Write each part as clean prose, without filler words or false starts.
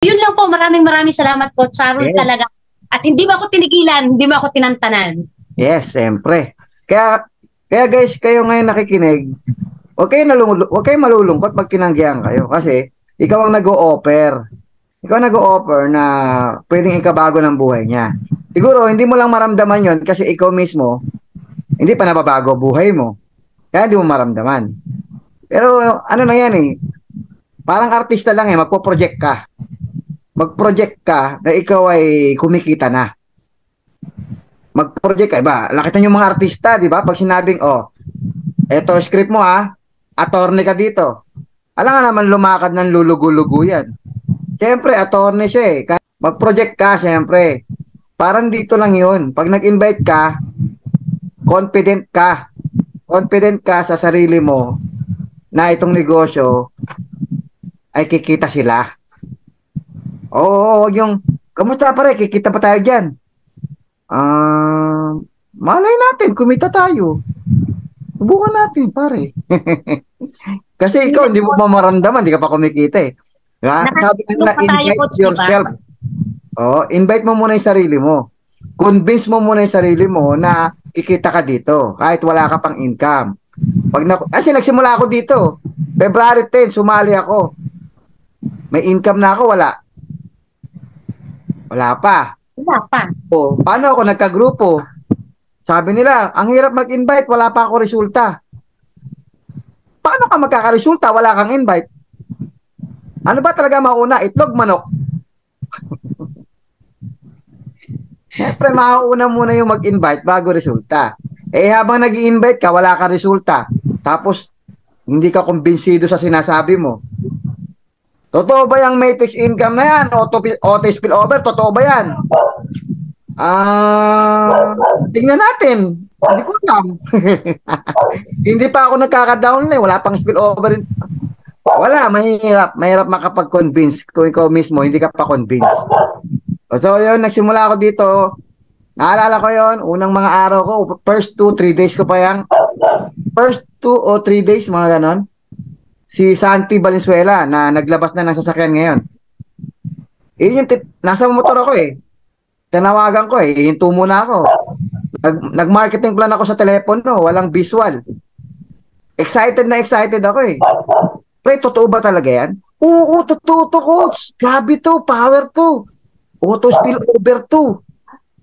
Yun lang po, maraming salamat po, Charul Yes. talaga. At hindi mo ako tinigilan, hindi mo ako tinantanan. Yes, siyempre. Kaya guys, kayo ngayon nakikinig, huwag kayo malulungkot pag tinanggihan kayo kasi ikaw ang nag-o-offer. Ikaw ang nag-o-offer na pwedeng ikabago ng buhay niya. Siguro, hindi mo lang maramdaman yon kasi ikaw mismo, hindi pa nababago buhay mo. Kaya hindi mo maramdaman. Pero ano na yan eh, parang artista lang eh, magpo-project ka. Mag-project ka na ikaw ay kumikita na. Mag-project ka, iba? Nakita niyo mga artista, di ba? Pag sinabing, oh, eto script mo ha, attorney ka dito. Alam nga naman lumakad ng lulugo-lugo yan. Siyempre, attorney siya eh. Mag-project ka, siyempre. Parang dito lang yun. Pag nag-invite ka, confident ka. Confident ka sa sarili mo na itong negosyo ay kikita sila. Oo, yung, kamusta pare, kikita pa tayo dyan. Malay natin, kumita tayo. Subukan natin, pare. Kasi ikaw, hindi mo pa maramdaman, hindi ka pa kumikita eh. Diba? Sabi nila, invite yourself. Oh, invite mo muna yung sarili mo. Convince mo muna yung sarili mo na kikita ka dito, kahit wala ka pang income. Kasi nagsimula ako dito. February 10, sumali ako. May income na ako, wala. Wala pa. Wala pa. O, paano ako nagkagrupo? Sabi nila, ang hirap mag-invite, wala pa ako resulta. Paano ka magkakaresulta, wala kang invite? Ano ba talaga mauna? Itlog, manok? Siyempre, mauna muna yung mag-invite bago resulta. Eh, habang nag-i-invite ka, wala ka resulta. Tapos, hindi ka kumbinsido sa sinasabi mo. Totoo ba yung matrix income na yan? Auto spillover, totoo ba yan? Tingnan natin. Hindi ko alam. Hindi pa ako nagkaka-down eh. Wala pang spillover. Wala, mahirap. Mahirap makapag-convince kung ikaw mismo, hindi ka pa convince. So, yun, nagsimula ako dito. Naalala ko yun, unang mga araw ko, first 2-3 days ko pa yan. First 2 o 3 days, mga ganon. Si Santi Valenzuela na naglabas na ng sasakyan ngayon. Yung nasa motor ako eh. Tanawagan ko eh, hinto muna ako. Nag-marketing plan ako sa telepono, walang visual. Excited na excited ako eh. Pre, totoo ba talaga yan? Oo, totoo to, coach. Grabe to, power to. Auto spillover to.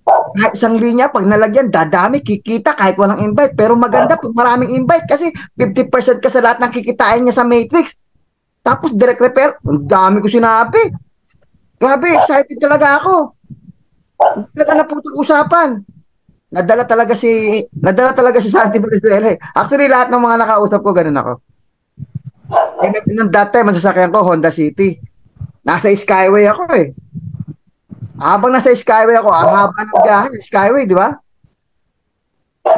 Kahit isang linya, pag nalagyan, dadami, kikita kahit walang invite. Pero maganda pag maraming invite kasi 50% ka sa lahat ng kikitain niya sa Matrix. Tapos direct repair, ang dami ko sinabi. Grabe, excited talaga ako. Talaga na putong usapan. Nadala talaga si Santi Valenzuela. Actually, lahat ng mga nakausap ko, ganun ako. Nung that time, masasakyan ko, Honda City. Nasa Skyway ako eh. Habang nasa Skyway ako, ang haba ng biyahe, Skyway, di ba?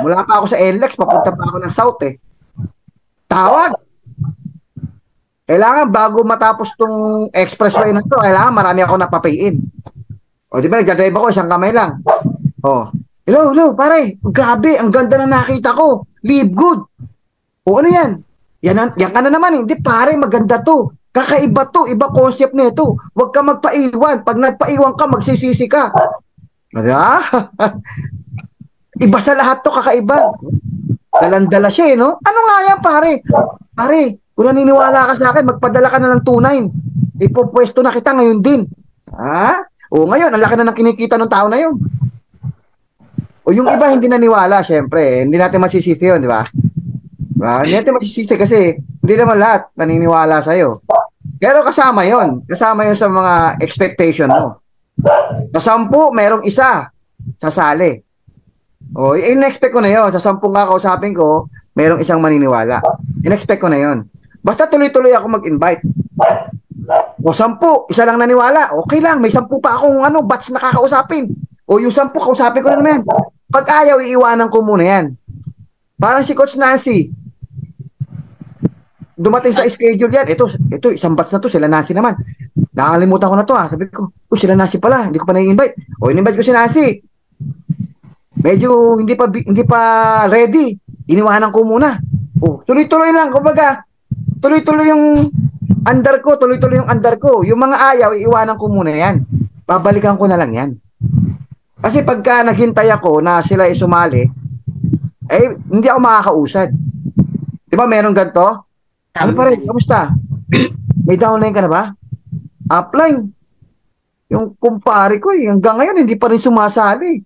Mula pa ako sa NLEX, papunta pa ako ng South eh. Tawag! Kailangan bago matapos tong expressway na to, kailangan marami ako napapayin. O di ba, nagdadrive ako, isang kamay lang. O, hello, pare, grabe, ang ganda na nakita ko. Live good. O ano yan? Yan ka na naman, hindi pare, maganda to. Kakaiba to, iba concept nito. Huwag ka magpaiwan. Pag nagpaiwan ka, magsisisi ka. Diba? Iba sa lahat to, kakaiba. Dalandala siya, no? Ano nga yan, pare? Pare, kung naniniwala ka sa akin, magpadala ka na ng tunay. Ipopwesto na kita ngayon din. Ha? O ngayon, ang laki na ng kinikita ng tao na yun. O yung iba hindi naniwala, syempre. Hindi natin masisisi yun, di ba? Hindi natin masisisi kasi hindi naman lahat naniniwala sa'yo. Pero kasama yon sa mga expectation mo. Sa 10, merong isa sasali. O, in-expect ko na yon. Sa 10 kakausapin ko, merong isang maniniwala. In-expect ko na yon. Basta tuloy-tuloy ako mag-invite. O 10, isa lang naniwala. Okay lang, may 10 pa akong batch na kakausapin. O yung 10, kausapin ko na naman. Pag ayaw, iiwanan ko muna yan. Parang si Coach Nancy. Dumating sa schedule yan. Ito, isang batch na to, sila Nancy naman. Nakalimutan ko na to Sabi ko, sila Nancy pala, hindi ko pa na-invite. O, in-invite ko si Nancy. Medyo hindi pa ready. Iniwanan ko muna. O, tuloy-tuloy lang. Kumbaga, tuloy-tuloy yung Andar ko, tuloy-tuloy yung andar ko. Yung mga ayaw, iiwanan ko muna yan. Babalikan ko na lang yan. Kasi pagka naghintay ako na sila sumali, eh, hindi ako makakausad. Di ba meron ganito? Ano pa rin? Kamusta? May downline ka na ba? Upline. Yung kumpare ko, hanggang ngayon, hindi pa rin sumasali.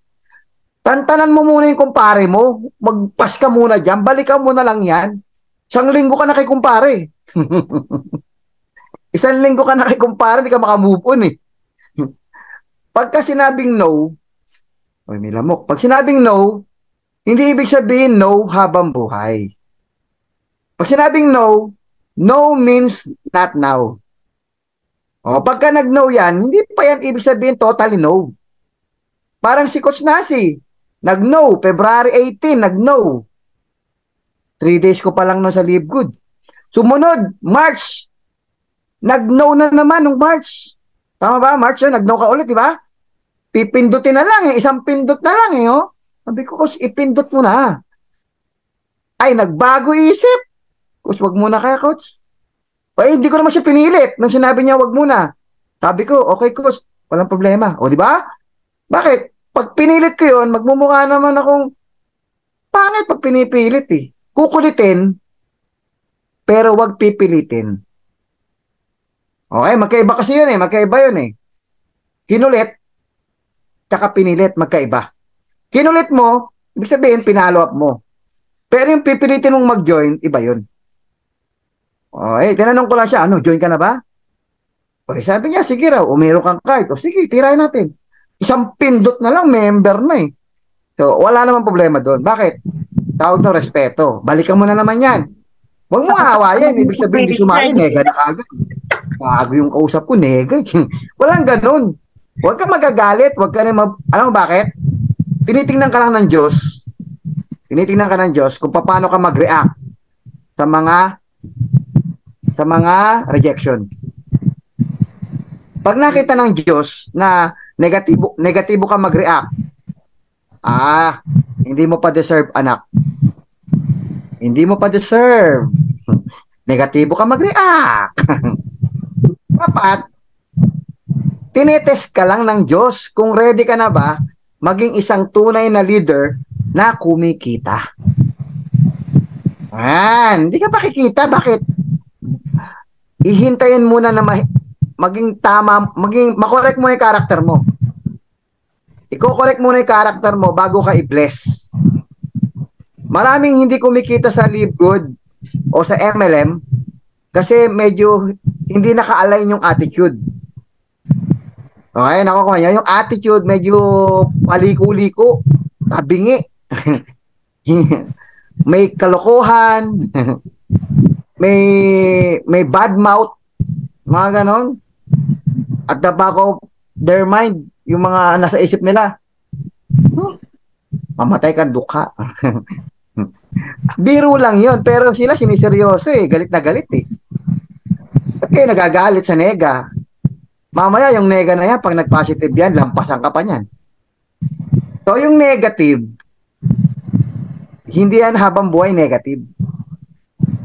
Tantanan mo muna yung kumpare mo. Magpas ka muna dyan. Balikan mo na lang yan. 1 linggo ka na kay kumpare. 1 linggo ka na kay kumpare, hindi ka makamove on eh. Pagka sinabing no, ay may lamok. Pag sinabing no, hindi ibig sabihin no habang buhay. Pag sinabing no, no means not now. O, pagka nag-no yan, hindi pa yan ibig sabihin totally no. Parang si Coach Nasi, nag-no, February 18, nag-no. 3 days ko pa lang no sa Live Good. Sumunod, March, nag-no na naman nung March. Tama ba? March yun, nag-no ka ulit, di ba? Pipindutin na lang eh. Isang pindot na lang eh. Oh. Sabi ko, Coach, ipindot mo na. Ay, nagbago isip. Coach, wag muna kaya, Coach. Ay, hindi ko naman siya pinilit. Nung sinabi niya, wag muna. Sabi ko, okay, Coach, walang problema. O, di ba? Bakit? Pag pinilit ko yun, magmumukha naman akong pangit pag pinipilit eh. Kukulitin, pero wag pipilitin. Okay, magkaiba kasi yun eh. Magkaiba yun eh. Kinulit, tsaka pinilit, magkaiba. Kinulit mo, ibig sabihin, pinalo up mo. Pero yung pipilitin mong mag-join, iba yun. Okay, tinanong ko lang siya, ano, join ka na ba? Okay, sabi niya, sige raw, o meron kang card. O sige, tirahin natin. Isang pindot na lang, member na eh. So, wala namang problema doon. Bakit? Tawag ng respeto. Balikan mo na naman yan. Huwag mo aawayan. Ibig sabihin, di sumali, nega na kagad. Bago yung kausap ko, nega. Walang ganun. Huwag ka magagalit. Huwag ka rin alam mo bakit? Tinitingnan ka lang ng Diyos. Tinitingnan ka ng Diyos kung paano ka mag-react sa mga rejection. Pag nakita ng Diyos na negatibo ka mag-react, hindi mo pa deserve, anak. Hindi mo pa deserve. Negatibo ka mag-react. Dapat, tinetest ka lang ng Diyos kung ready ka na ba maging isang tunay na leader na kumikita. Hindi ka pa kikita. Bakit? Ihintayin muna na maging tama, makorek mo yung karakter mo. Iko-correct muna yung karakter mo bago ka i-bless. Maraming hindi kumikita sa Live Good o sa MLM kasi medyo hindi naka-align yung attitude. Okay, nakukuha niya. Yung attitude medyo paliko-liko, tabingi. May kalokohan, may bad mouth, mga ganon. At the back of their mind, yung mga nasa isip nila, mamatay ka, dukha. Biro lang yun, pero sila siniseryoso eh, galit na galit eh. At kayo nagagalit sa nega. Mamaya yung nega na yan, pag nag-positive yan, lampasan ka pa niyan. So yung negative, hindi yan habang buhay negative.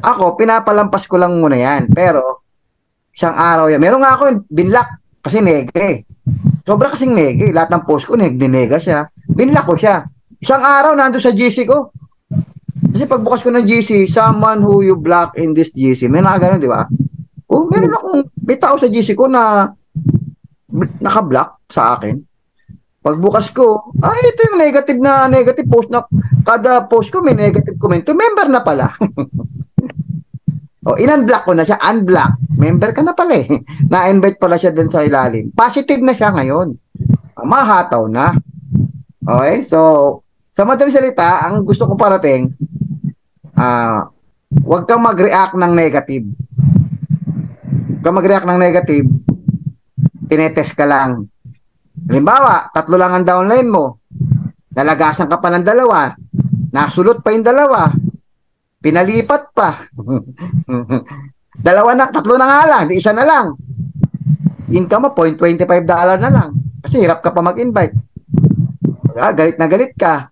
Ako, pinapalampas ko lang muna yan. Pero, isang araw yan. Meron nga ako binlock kasi nega eh. Sobra kasing nega eh. Lahat ng post ko, ninega siya. Binlock ko siya. Isang araw, nando sa GC ko. Kasi pagbukas ko ng GC, someone who you block in this GC. May nakagano, di ba? Oh, meron akong, may tao sa GC ko na naka-block sa akin. Pagbukas ko, ito yung negative post na kada post ko may negative comment. Member na pala. In-unblock ko na siya. Unblock. Member ka na pala eh. Na-invite pala siya dun sa ilalim. Positive na siya ngayon. Mahataw na. Okay? So, sa madaling salita, ang gusto ko parating, huwag kang mag-react ng negative. Huwag kang mag-react ng negative, tinetest ka lang. Halimbawa, 3 lang ang downline mo. Nalagasan ka pa ng 2. Nasulot pa yung 2. Pinalipat pa. 3 na nga lang, di 1 na lang. Income mo, $0.25 na lang. Kasi hirap ka pa mag-invite. Galit na galit ka.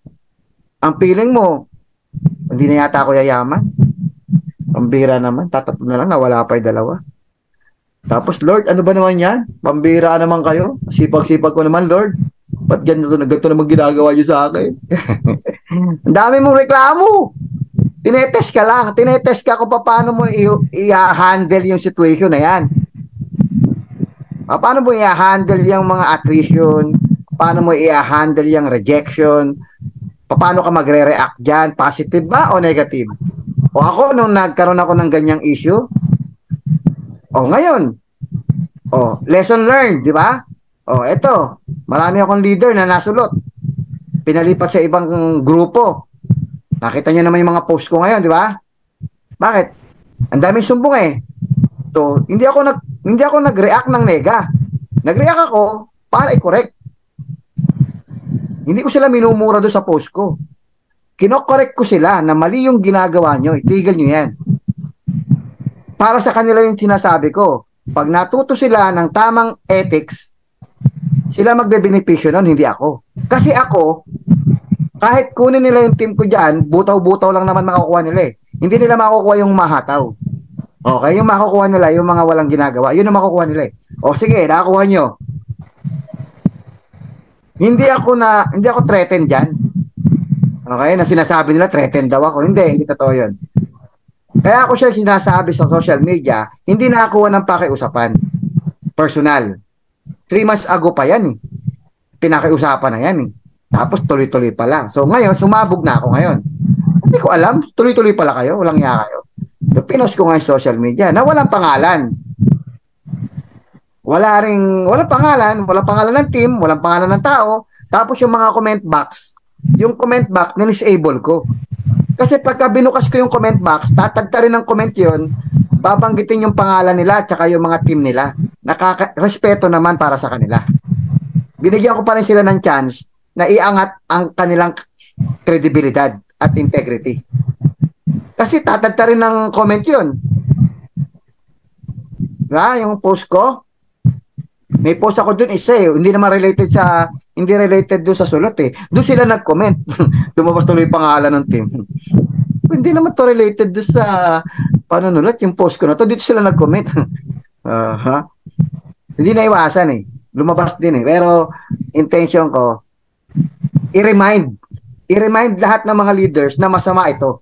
Ang feeling mo, hindi na yata ako yayaman. Ang bira naman, 3 na lang, nawala pa yung 2. Tapos, Lord, ano ba naman yan? Pambira naman kayo. Sipag-sipag ko naman, Lord. Ba't ganito naman ginagawa niyo sa akin? Ang dami mong reklamo. Tinetest ka lang. Tinetest ka kung paano mo i-handle yung situation na yan. Paano mo i-handle yung mga attrition? Paano mo i-handle yung rejection? Paano ka magre-react dyan? Positive ba o negative? O ako, nung nagkaroon ako ng ganyang issue, ngayon, lesson learned, di ba? Eto, marami akong leader na nasulot. Pinalipat sa ibang grupo. Nakita niyo naman yung mga post ko ngayon, di ba? Bakit? Ang daming sumbong eh. So, hindi ako nag-react ng nega. Nag-react ako para i-correct. Hindi ko sila minumura doon sa post ko. Kino-correct ko sila na mali yung ginagawa nyo. Itigil nyo yan. Para sa kanila yung sinasabi ko. Pag natuto sila ng tamang ethics, sila magbe-benepisyo nun, hindi ako. Kasi ako, kahit kunin nila yung team ko dyan, butaw-butaw lang naman makukuha nila eh. Hindi nila makukuha yung mahataw. Okay, yung makukuha nila, yung mga walang ginagawa, yun ang makukuha nila eh. Sige, nakakuha nyo. Hindi ako threatened dyan. Okay, na sinasabi nila, threatened daw ako. Hindi totoo yun. Kaya ako siya sinasabi sa social media, hindi nakakuha ng pakiusapan. Personal. 3 months ago pa yan eh. Pinakiusapan na yan eh. Tapos tuloy-tuloy pala. So ngayon, sumabog na ako ngayon. Hindi ko alam, tuloy-tuloy pala kayo, walang iya kayo. So, pinost ko nga yung social media na walang pangalan. Walang pangalan ng team, walang pangalan ng tao. Tapos yung mga comment box, na-disable ko. Kasi pagka binukas ko yung comment box, tatagta rin ng comment yun, babanggitin yung pangalan nila at saka yung mga team nila. Respeto naman para sa kanila. Binigyan ko pa rin sila ng chance na iangat ang kanilang credibility at integrity. Kasi tatagta rin ng comment yun. Yung post ko, may post ako dun isa eh, hindi related doon sa sulot eh. Doon sila nag-comment. Lumabas tuloy pangalan ng team. Hindi naman to related doon sa panunulat yung post ko na to. Dito sila nag-comment. Hindi na iwasan eh. Lumabas din eh. Pero intention ko, i-remind lahat ng mga leaders na masama ito.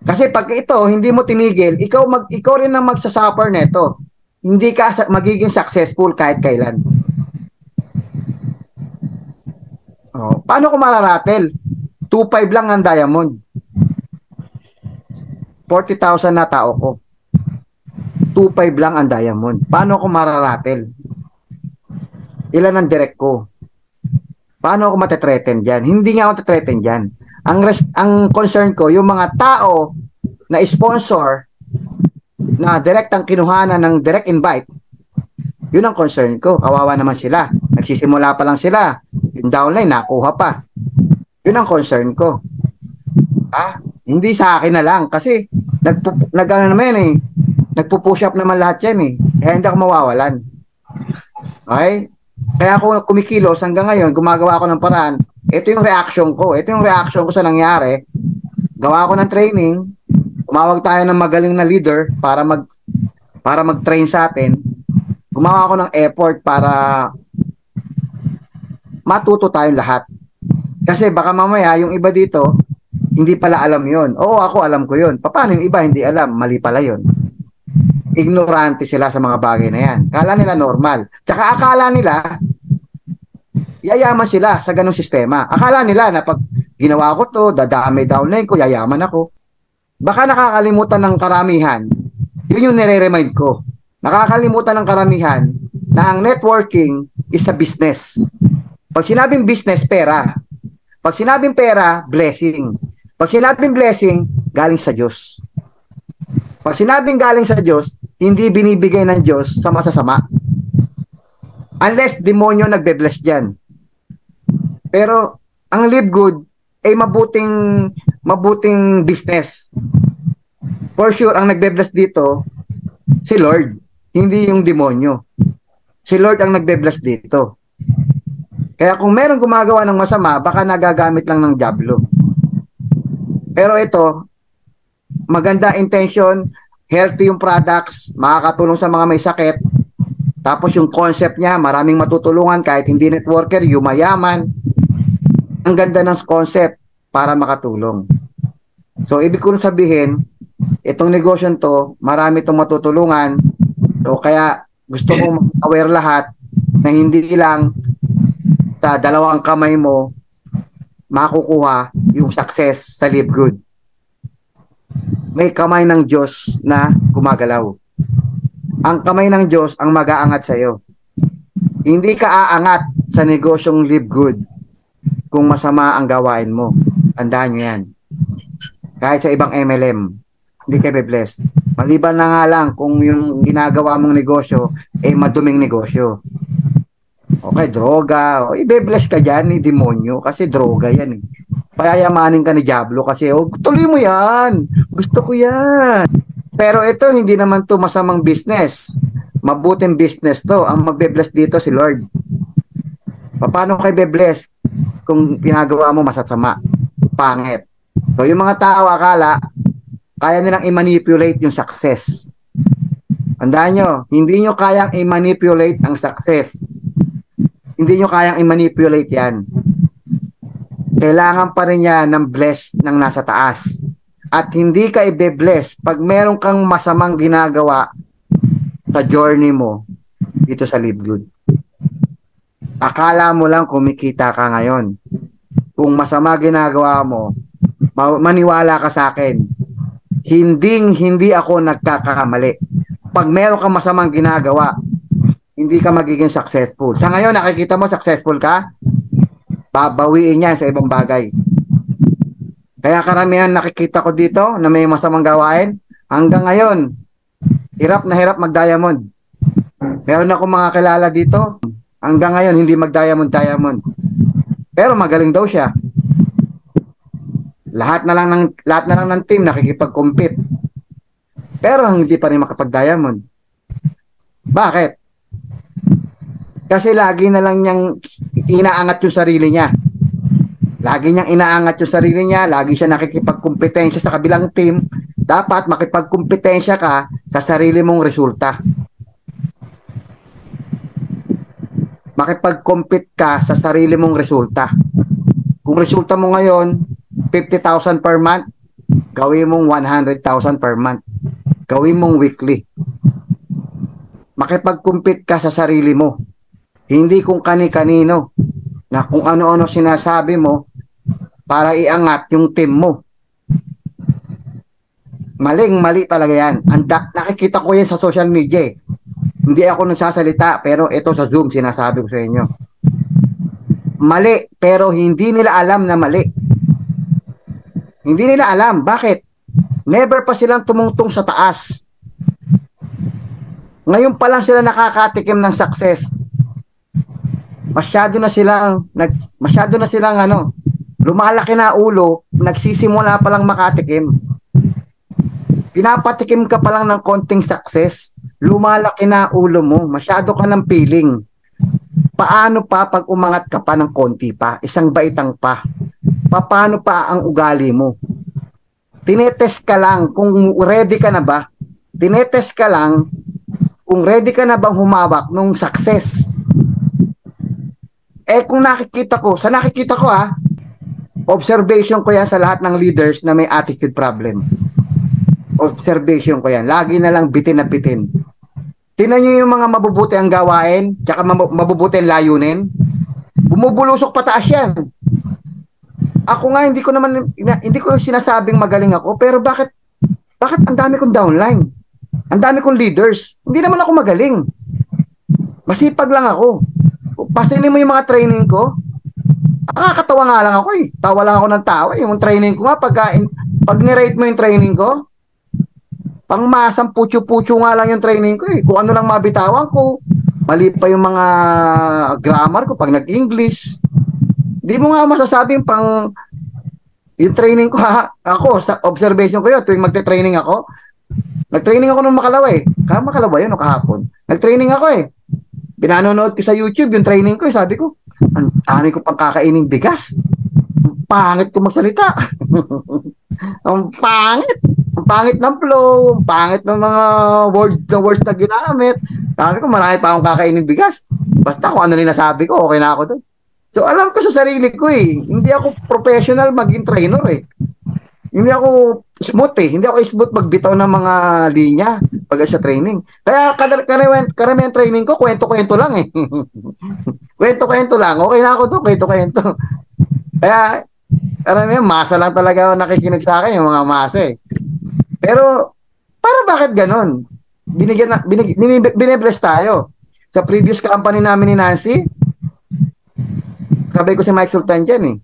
Kasi pag ito, hindi mo tinigil, ikaw rin ang magsasuffer nito. Hindi ka magiging successful kahit kailan. Paano ko mararatel? 2.5 lang ang diamond. 40,000 na tao ko. 2.5 lang ang diamond. Paano ko mararatel? Ilan ang direct ko? Paano ako matetreten dyan? Hindi nga ako tetreten dyan. Ang concern ko, yung mga tao na sponsor na direct ang kinuhanan ng direct invite, yun ang concern ko. Kawawa naman sila. Nagsisimula pa lang sila. Yung downline, nakuha pa. Yun ang concern ko. Hindi sa akin na lang. Kasi, nagpo-push up naman lahat yan eh. Kaya hindi ako mawawalan. Okay? Kaya ako kumikilos hanggang ngayon, gumagawa ako ng paraan. Ito yung reaction ko. Ito yung reaction ko sa nangyari. Gawa ako ng training. Tumawag tayo ng magaling na leader para mag-train sa atin. Gumawa ako ng effort para matuto tayong lahat. Kasi baka mamaya yung iba dito, hindi pala alam yon. Oo, ako alam ko yon. Paano yung iba hindi alam? Mali pala yon. Ignorante sila sa mga bagay na yan. Akala nila normal. Tsaka akala nila, yayaman sila sa ganung sistema. Akala nila na pag ginawa ko to, dadami downline ko, yayaman ako. Baka nakakalimutan ng karamihan. Yun yung nire-remind ko. Nakakalimutan ng karamihan na ang networking is a business. Pag sinabing business, pera. Pag sinabing pera, blessing. Pag sinabing blessing, galing sa Diyos. Pag sinabing galing sa Diyos, hindi binibigay ng Diyos sa masasama. Unless demonyo nagbe-bless dyan. Pero ang live good ay mabuting business. For sure, ang nagbe-bless dito, si Lord. Hindi yung demonyo. Si Lord ang nagbe-bless dito. Kaya kung meron gumagawa ng masama, baka nagagamit lang ng diablo. Pero ito, maganda intention, healthy yung products, makakatulong sa mga may sakit. Tapos yung concept niya, maraming matutulungan kahit hindi networker, yumayaman. Ang ganda ng concept para makatulong. So, ibig kong sabihin, itong negosyo to, marami itong matutulungan. So, kaya gusto kong aware lahat na hindi lang sa dalawang kamay mo makukuha yung success sa Live Good. May kamay ng Diyos na gumagalaw. Ang kamay ng Diyos ang mag-aangat sa iyo. Hindi ka aangat sa negosyong Live Good kung masama ang gawain mo. Tandaan nyo yan. Kahit sa ibang MLM, hindi ka be-bless. Maliban na nga lang kung yung ginagawa mong negosyo ay maduming negosyo. Okay, droga. O, ibe-bless ka dyan ni demonyo kasi droga yan eh. Payayamanin ka ni Diablo kasi tuloy mo yan. Gusto ko yan. Pero ito, hindi naman to masamang business. Mabuting business to. Ang magbe-bless dito si Lord. Paano kayo be-bless kung pinagawa mo masasama? Pangit. So, yung mga tao akala, kaya nilang i-manipulate yung success. Tandaan nyo, hindi nyo kayang i-manipulate ang success. Hindi nyo kayang i-manipulate yan. Kailangan pa rin yan ng bless ng nasa taas. At hindi ka i-bless pag meron kang masamang ginagawa sa journey mo dito sa Live Good. Akala mo lang kumikita ka ngayon. Kung masama ginagawa mo, maniwala ka sa akin. Hindi ako nagkakamali. Pag meron kang masamang ginagawa, hindi ka magiging successful. Sa ngayon, nakikita mo successful ka, babawiin yan sa ibang bagay. Kaya karamihan nakikita ko dito na may masamang gawain, hanggang ngayon, hirap na hirap mag-diamond. Meron ako mga kilala dito, hanggang ngayon hindi mag-diamond. Pero magaling daw siya. Lahat na lang ng team nakikipag-compete. Pero hindi pa rin makapag-diamond. Bakit? Kasi lagi na lang niyang inaangat yung sarili niya. Lagi niyang inaangat yung sarili niya, lagi siya nakikipagkumpetensya sa kabilang team. Dapat makipagkumpetensya ka sa sarili mong resulta. Makipag-compete ka sa sarili mong resulta. Kung resulta mo ngayon, 50,000 per month, gawin mong 100,000 per month. Gawin mong weekly. Makipag-compete ka sa sarili mo. Hindi kung kani-kanino na kung ano-ano sinasabi mo para iangat yung team mo. Maling-mali talaga yan. Nakikita ko yan sa social media eh. Hindi ako nagsasalita pero ito sa Zoom sinasabi ko sa inyo. Mali pero hindi nila alam na mali. Hindi nila alam. Bakit? Never pa silang tumungtong sa taas. Ngayon pa lang sila nakakatikim ng success. Masyado na silang lumalaki na ulo, nagsisimula pa lang makatikim. Pinapatikim ka pa lang ng konting success, lumalaki na ulo mo, masyado ka ng feeling. Paano pa pag umangat ka pa ng konti pa, isang baitang pa? Paano pa ang ugali mo? Tinetest ka lang kung ready ka na ba? Tinetest ka lang kung ready ka na bang humawak ng success. Kung nakikita ko observation ko yan sa lahat ng leaders na may attitude problem. Observation ko yan. Lagi na lang bitin na bitin. Tingnan nyo yung mga mabubuti ang gawain, tsaka mabubuti ang layunin. Bumubulusok pataas yan. Ako nga, hindi ko sinasabing magaling ako, pero bakit ang dami kong downline? Ang dami kong leaders. Hindi naman ako magaling. Masipag lang ako. Pasilin mo yung mga training ko. Nakakatawa nga lang ako eh. Tawa lang ako ng tawa. Yung training ko nga, pag nirate mo yung training ko, pangmasang putyo-putyo nga lang yung training ko eh. Kung ano lang mabitawan ko. Mali pa yung mga grammar ko pag nag-English. Di mo nga masasabing yung training ko ako, sa observation ko yun, tuwing magte-training ako, nag-training ako nung Makalawa eh. Makalawa yun o kahapon. Nag-training ako eh. Pinanonood ko sa YouTube yung training ko, sabi ko, ang dami ko pang kakaining bigas. Ang pangit ko magsalita. Ang pangit ng flow, pangit ng mga words na ginamit. Sabi ko, marami pa akong kakainin bigas. Basta kung ano nasabi ko, okay na ako doon. So, alam ko sa sarili ko eh. Hindi ako professional maging trainer eh. Hindi ako smooth eh. Hindi ako smooth magbitaw ng mga linya pag sa training. Kaya karamihan training ko, kwento-kwento lang eh. Kwento-kwento lang. Okay na ako doon, kwento-kwento. Kaya, karamihan, masa lang talaga ako nakikinig sa akin, yung mga masa eh. Pero, bakit ganon? Binibless tayo. Sa previous company namin ni Nancy, sabay ko si Mike Sultan dyan eh.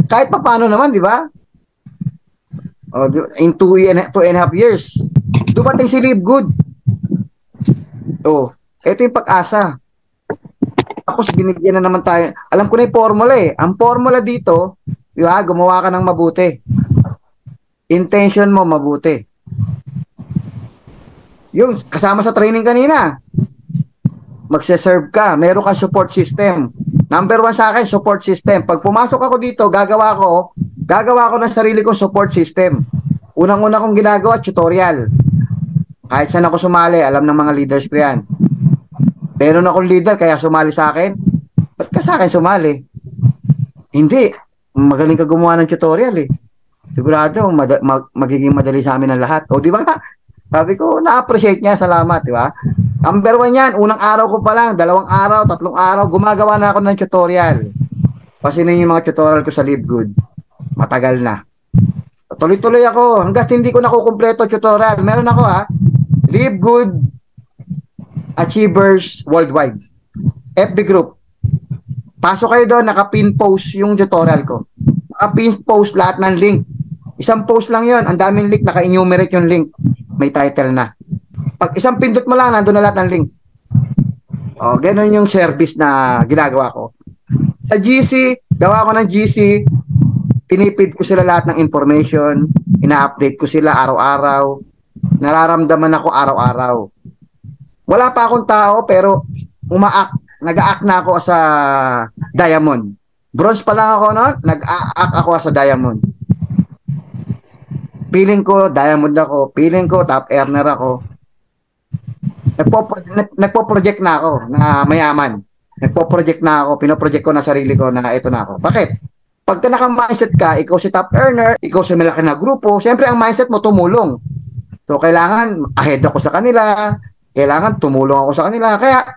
Kahit pa paano naman, di ba? In 2.5 years, dumating si Live Good. Ito yung pag-asa. Tapos binigyan na naman tayo. Alam ko na yung formula eh. Ang formula dito, di ba, gumawa ka ng mabuti. Intention mo mabuti. Yung kasama sa training kanina, magse-serve ka, meron kang support system. Number 1 sa akin, support system. Pag pumasok ako dito, gagawa ko ng sarili ko support system. Unang-una kong ginagawa, tutorial. Kahit saan ako sumali, alam ng mga leaders ko yan. Meron akong leader, kaya sumali sa akin. Ba't ka sa akin sumali? Hindi. Magaling ka gumawa ng tutorial eh. Sigurado, magiging madali sa amin ang lahat. O, di ba? Sabi ko, na-appreciate niya. Salamat, di ba? Number 1 yan. Unang araw ko pa lang, 2 araw, 3 araw, gumagawa na ako ng tutorial. Pasinin yung mga tutorial ko sa Live Good. Matagal na. Tuloy-tuloy ako. Hanggat hindi ko nakukumpleto tutorial. Meron ako Live Good Achievers Worldwide. FB group. Pasok kayo doon, naka-pin post yung tutorial ko. Naka-pin post lahat ng link. Isang post lang yon, ang daming link, naka-enumerate yung link. May title na. Pag isang pindot mo lang, nandun na lahat ng link. Ganun yung service na ginagawa ko. Sa GC, gawa ko ng GC, pinipid ko sila lahat ng information, ina-update ko sila araw-araw, nararamdaman ako araw-araw. Wala pa akong tao, pero nag-a-act na ako sa Diamond. Bronze pa lang ako noon, nag-a-act ako sa Diamond. Feeling ko, Diamond ako. Feeling ko, top earner ako. Nagpo-project na ako na mayaman. Nagpo-project na ako. Pinoproject ko na sarili ko na ito na ako. Bakit? Pagka naka-mindset ka, ikaw si top earner, ikaw si malaki na grupo, siyempre ang mindset mo tumulong. So, kailangan ahead ako sa kanila. Kailangan tumulong ako sa kanila. Kaya,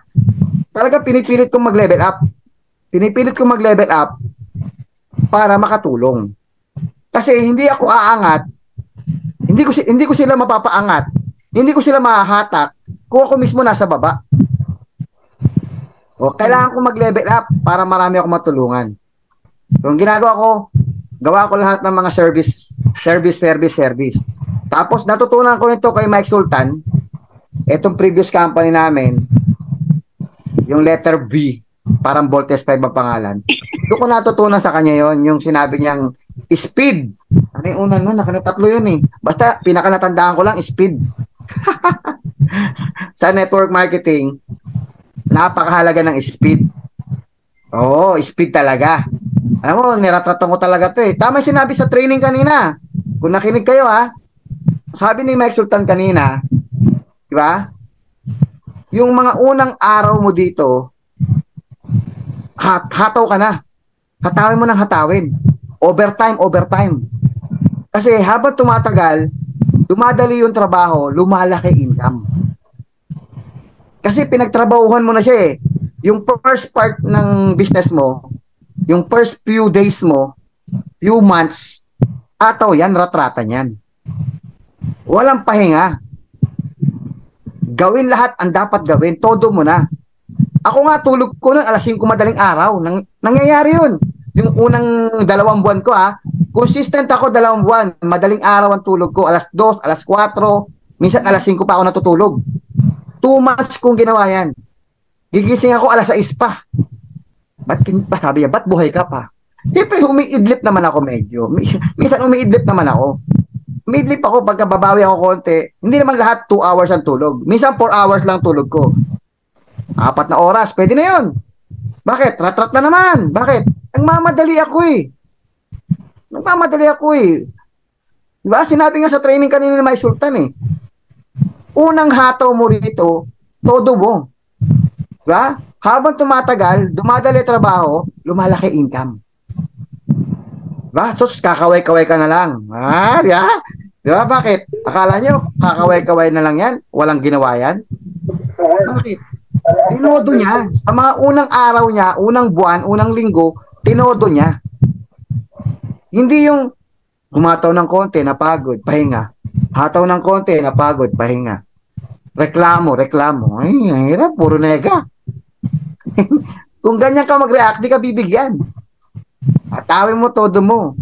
talaga pinipilit kong mag-level up. Pinipilit kong mag-level up para makatulong. Kasi hindi ako aangat. Hindi ko sila mapapaangat. Hindi ko sila mahahatak kung ako mismo nasa baba. Kailangan ko mag-level up para marami ako matulungan. So, ang ginagawa ko, gawa ko lahat ng mga service. Tapos, natutunan ko nito kay Mike Sultan, etong previous company namin, yung letter B, parang Voltes 5 ang pangalan. Doon ko natutunan sa kanya yon, yung sinabi niyang speed. Ano yung una nun? Tatlo yun eh. Basta, pinakanatandaan ko lang, speed. Sa network marketing, napakahalaga ng speed. Speed talaga. Alam mo, niratratan ko talaga to eh. Tama yung sinabi sa training kanina. Kung nakinig kayo sabi ni Mike Sultan kanina, di ba? Yung mga unang araw mo dito, hataw ka na. Hatawin mo ng hatawin. Overtime. Kasi habang tumatagal, dumadali yung trabaho, lumalaki income. Kasi pinagtrabahuhan mo na siya eh. Yung first part ng business mo, yung first few days mo, few months, ataw yan, ratratan yan. Walang pahinga. Gawin lahat ang dapat gawin, todo mo na. Ako nga, tulog ko nun, 5:00 madaling araw. Nangyayari yun. Yung unang 2 buwan ko consistent ako 2 buwan. Madaling araw ang tulog ko. 2:00, 4:00, minsan 5:00 pa ako natutulog. 2 months kong ginawa yan. Gigising ako 6:00 pa. Sabi niya, ba't buhay ka pa? Siyempre, umiidlip naman ako medyo. Minsan umiidlip naman ako. Umiidlip ako pagka babawi ako konti. Hindi naman lahat 2 hours ang tulog. Minsan 4 hours lang tulog ko. 4 na oras, pwede na yun. Bakit? Ratrat na naman. Bakit? Nagmamadali ako eh. Diba? Sinabi nga sa training kanina ni May Sultan eh. Unang hataw mo rito, todo mo. Diba? Habang tumatagal, dumadali trabaho, lumalaki income. Diba? So, kakaway-kaway ka na lang. Diba? Diba? Bakit? Akala nyo, kakaway-kaway na lang yan? Walang ginawa yan? Bakit? Tinodo niya. Sa mga unang araw niya, unang buwan, unang linggo, tinodo niya. Hindi yung humataw ng konti, napagod, pahinga. Hataw ng konti, napagod, pahinga. Reklamo. Ay, hirap, puro nega. Kung ganyan ka mag-react, di ka bibigyan. Atawin mo todo mo.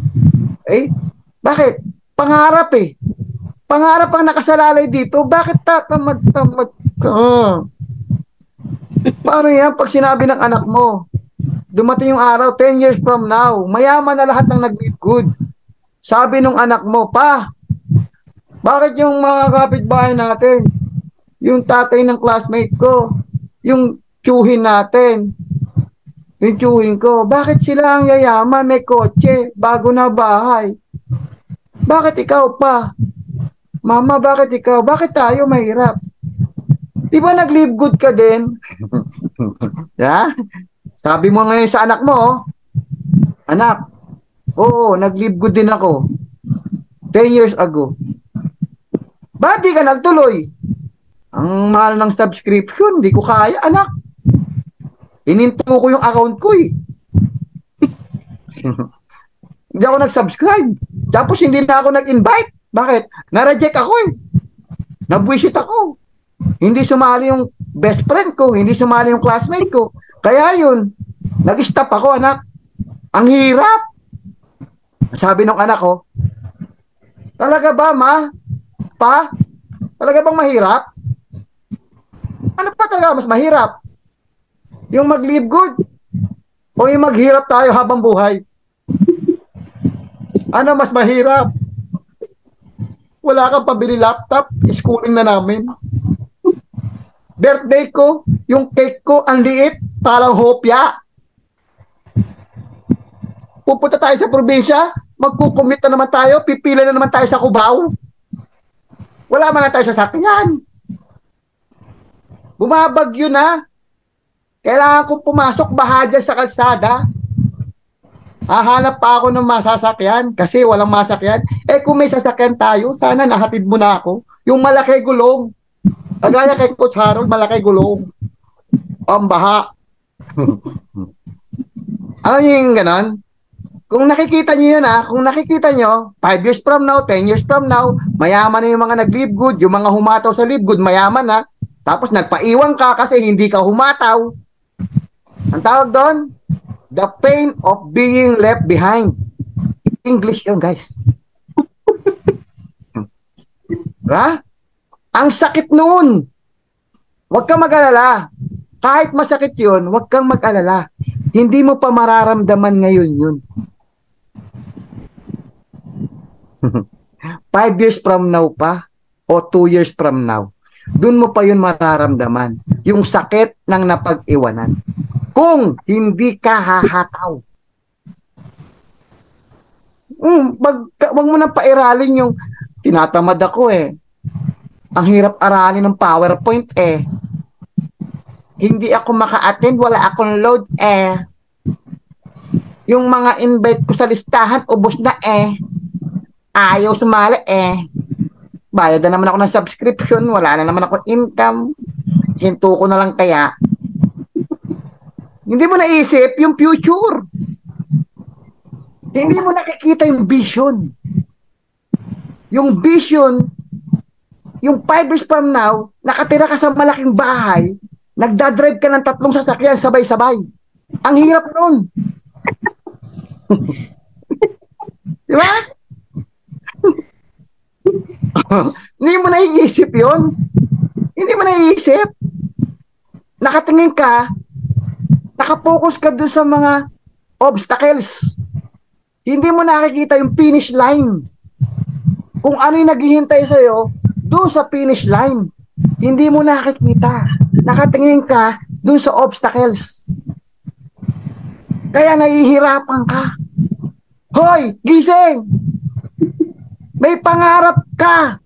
Eh, bakit? Pangarap eh. Pangarap ang nakasalalay dito. Bakit tatamad-tamad ka? Paano yan pag sinabi ng anak mo, dumating yung araw, 10 years from now, mayaman na lahat ng nag-live good. Sabi nung anak mo, pa, bakit yung mga kapitbahay natin, yung tatay ng classmate ko, yung tiyuhin natin, yung tiyuhin ko, bakit sila ang yayaman, may kotse, bago na bahay? Bakit ikaw pa? Mama, bakit ikaw? Bakit tayo mahirap? Di ba nag-live good ka din? Yeah? Sabi mo ngayon sa anak mo, anak, oo, nag-live good din ako. 10 years ago. Ba't di ka nagtuloy? Ang mahal ng subscription, di ko kaya, anak. Ininto ko yung account ko eh. Hindi ako nag-subscribe. Tapos hindi na ako nag-invite. Bakit? Na-reject ako eh. Nabwisit ako. Hindi sumali yung best friend ko, hindi sumali yung classmate ko. Kaya yun, nag-stop ako, anak. Ang hirap. Sabi ng anak ko, talaga ba, ma? Pa? Talaga bang mahirap? Ano pa talaga mas mahirap? Yung mag-live good? O yung maghirap tayo habang buhay? Ano mas mahirap? Wala kang pabili laptop, schooling na namin. Birthday ko, yung cake ko, ang liit, parang hopya. Pupunta tayo sa probinsya, magkukumit na naman tayo, pipila na naman tayo sa Cubao. Wala man na tayo sa sakyan. Bumabagyo na. Kailangan kong pumasok bahadya sa kalsada. Hahanap pa ako ng masasakyan kasi walang masakyan. Eh kung may sasakyan tayo, sana nahatid mo na ako. Yung malaki gulong. Kagaya kay Coach Harold, malaki gulong. Pambaha. Alam niyo yung ganon? Kung nakikita niyo yun kung nakikita niyo, 5 years from now, 10 years from now, mayaman na yung mga nag-live good, yung mga humataw sa live good, mayaman na. Tapos nagpaiwan ka kasi hindi ka humataw. Ang tawag doon, the pain of being left behind. English yun, guys. Diba? Ang sakit noon. Huwag kang mag-alala. Kahit masakit yun, huwag kang mag-alala. Hindi mo pa mararamdaman ngayon yun. 5 years from now pa, o 2 years from now, dun mo pa yun mararamdaman. Yung sakit ng napag-iwanan. Kung hindi ka hahataw. Wag mo nang pairalin yung tinatamad ako eh. Ang hirap aralin ng PowerPoint eh. Hindi ako maka-attend, wala akong load eh. Yung mga invite ko sa listahan, ubos na eh. Ayaw sumali eh. Bayad na naman ako ng subscription, wala na naman ako income. Hinto ko na lang kaya. Hindi mo naisip yung future. Hindi mo nakikita yung vision. Yung vision, yung 5 years from now, nakatira ka sa malaking bahay, nagdadrive ka ng 3 sasakyan sabay-sabay. Ang hirap nun. Di ba? Hindi mo naiisip yun. Hindi mo naiisip. Nakatingin ka, nakapokus ka doon sa mga obstacles. Hindi mo nakikita yung finish line. Kung ano yung naghihintay sa'yo, doon sa finish line. Hindi mo nakikita. Nakatingin ka doon sa obstacles. Kaya nahihirapan ka. Hoy, gising! May pangarap ka.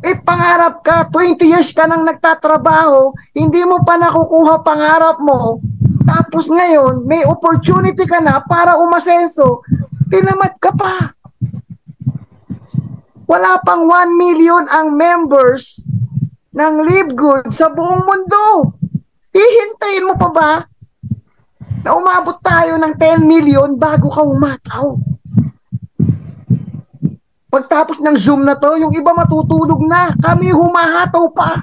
May pangarap ka. 20 years ka nang nagtatrabaho, hindi mo pa nakukuha pangarap mo. Tapos ngayon, may opportunity ka na para umasenso. Tinamad ka pa. Wala pang 1 million ang members ng Live Good sa buong mundo. Hihintayin mo pa ba na umabot tayo ng 10 million bago ka umataw? Pagtapos ng Zoom na to, yung iba matutulog na. Kami humahataw pa.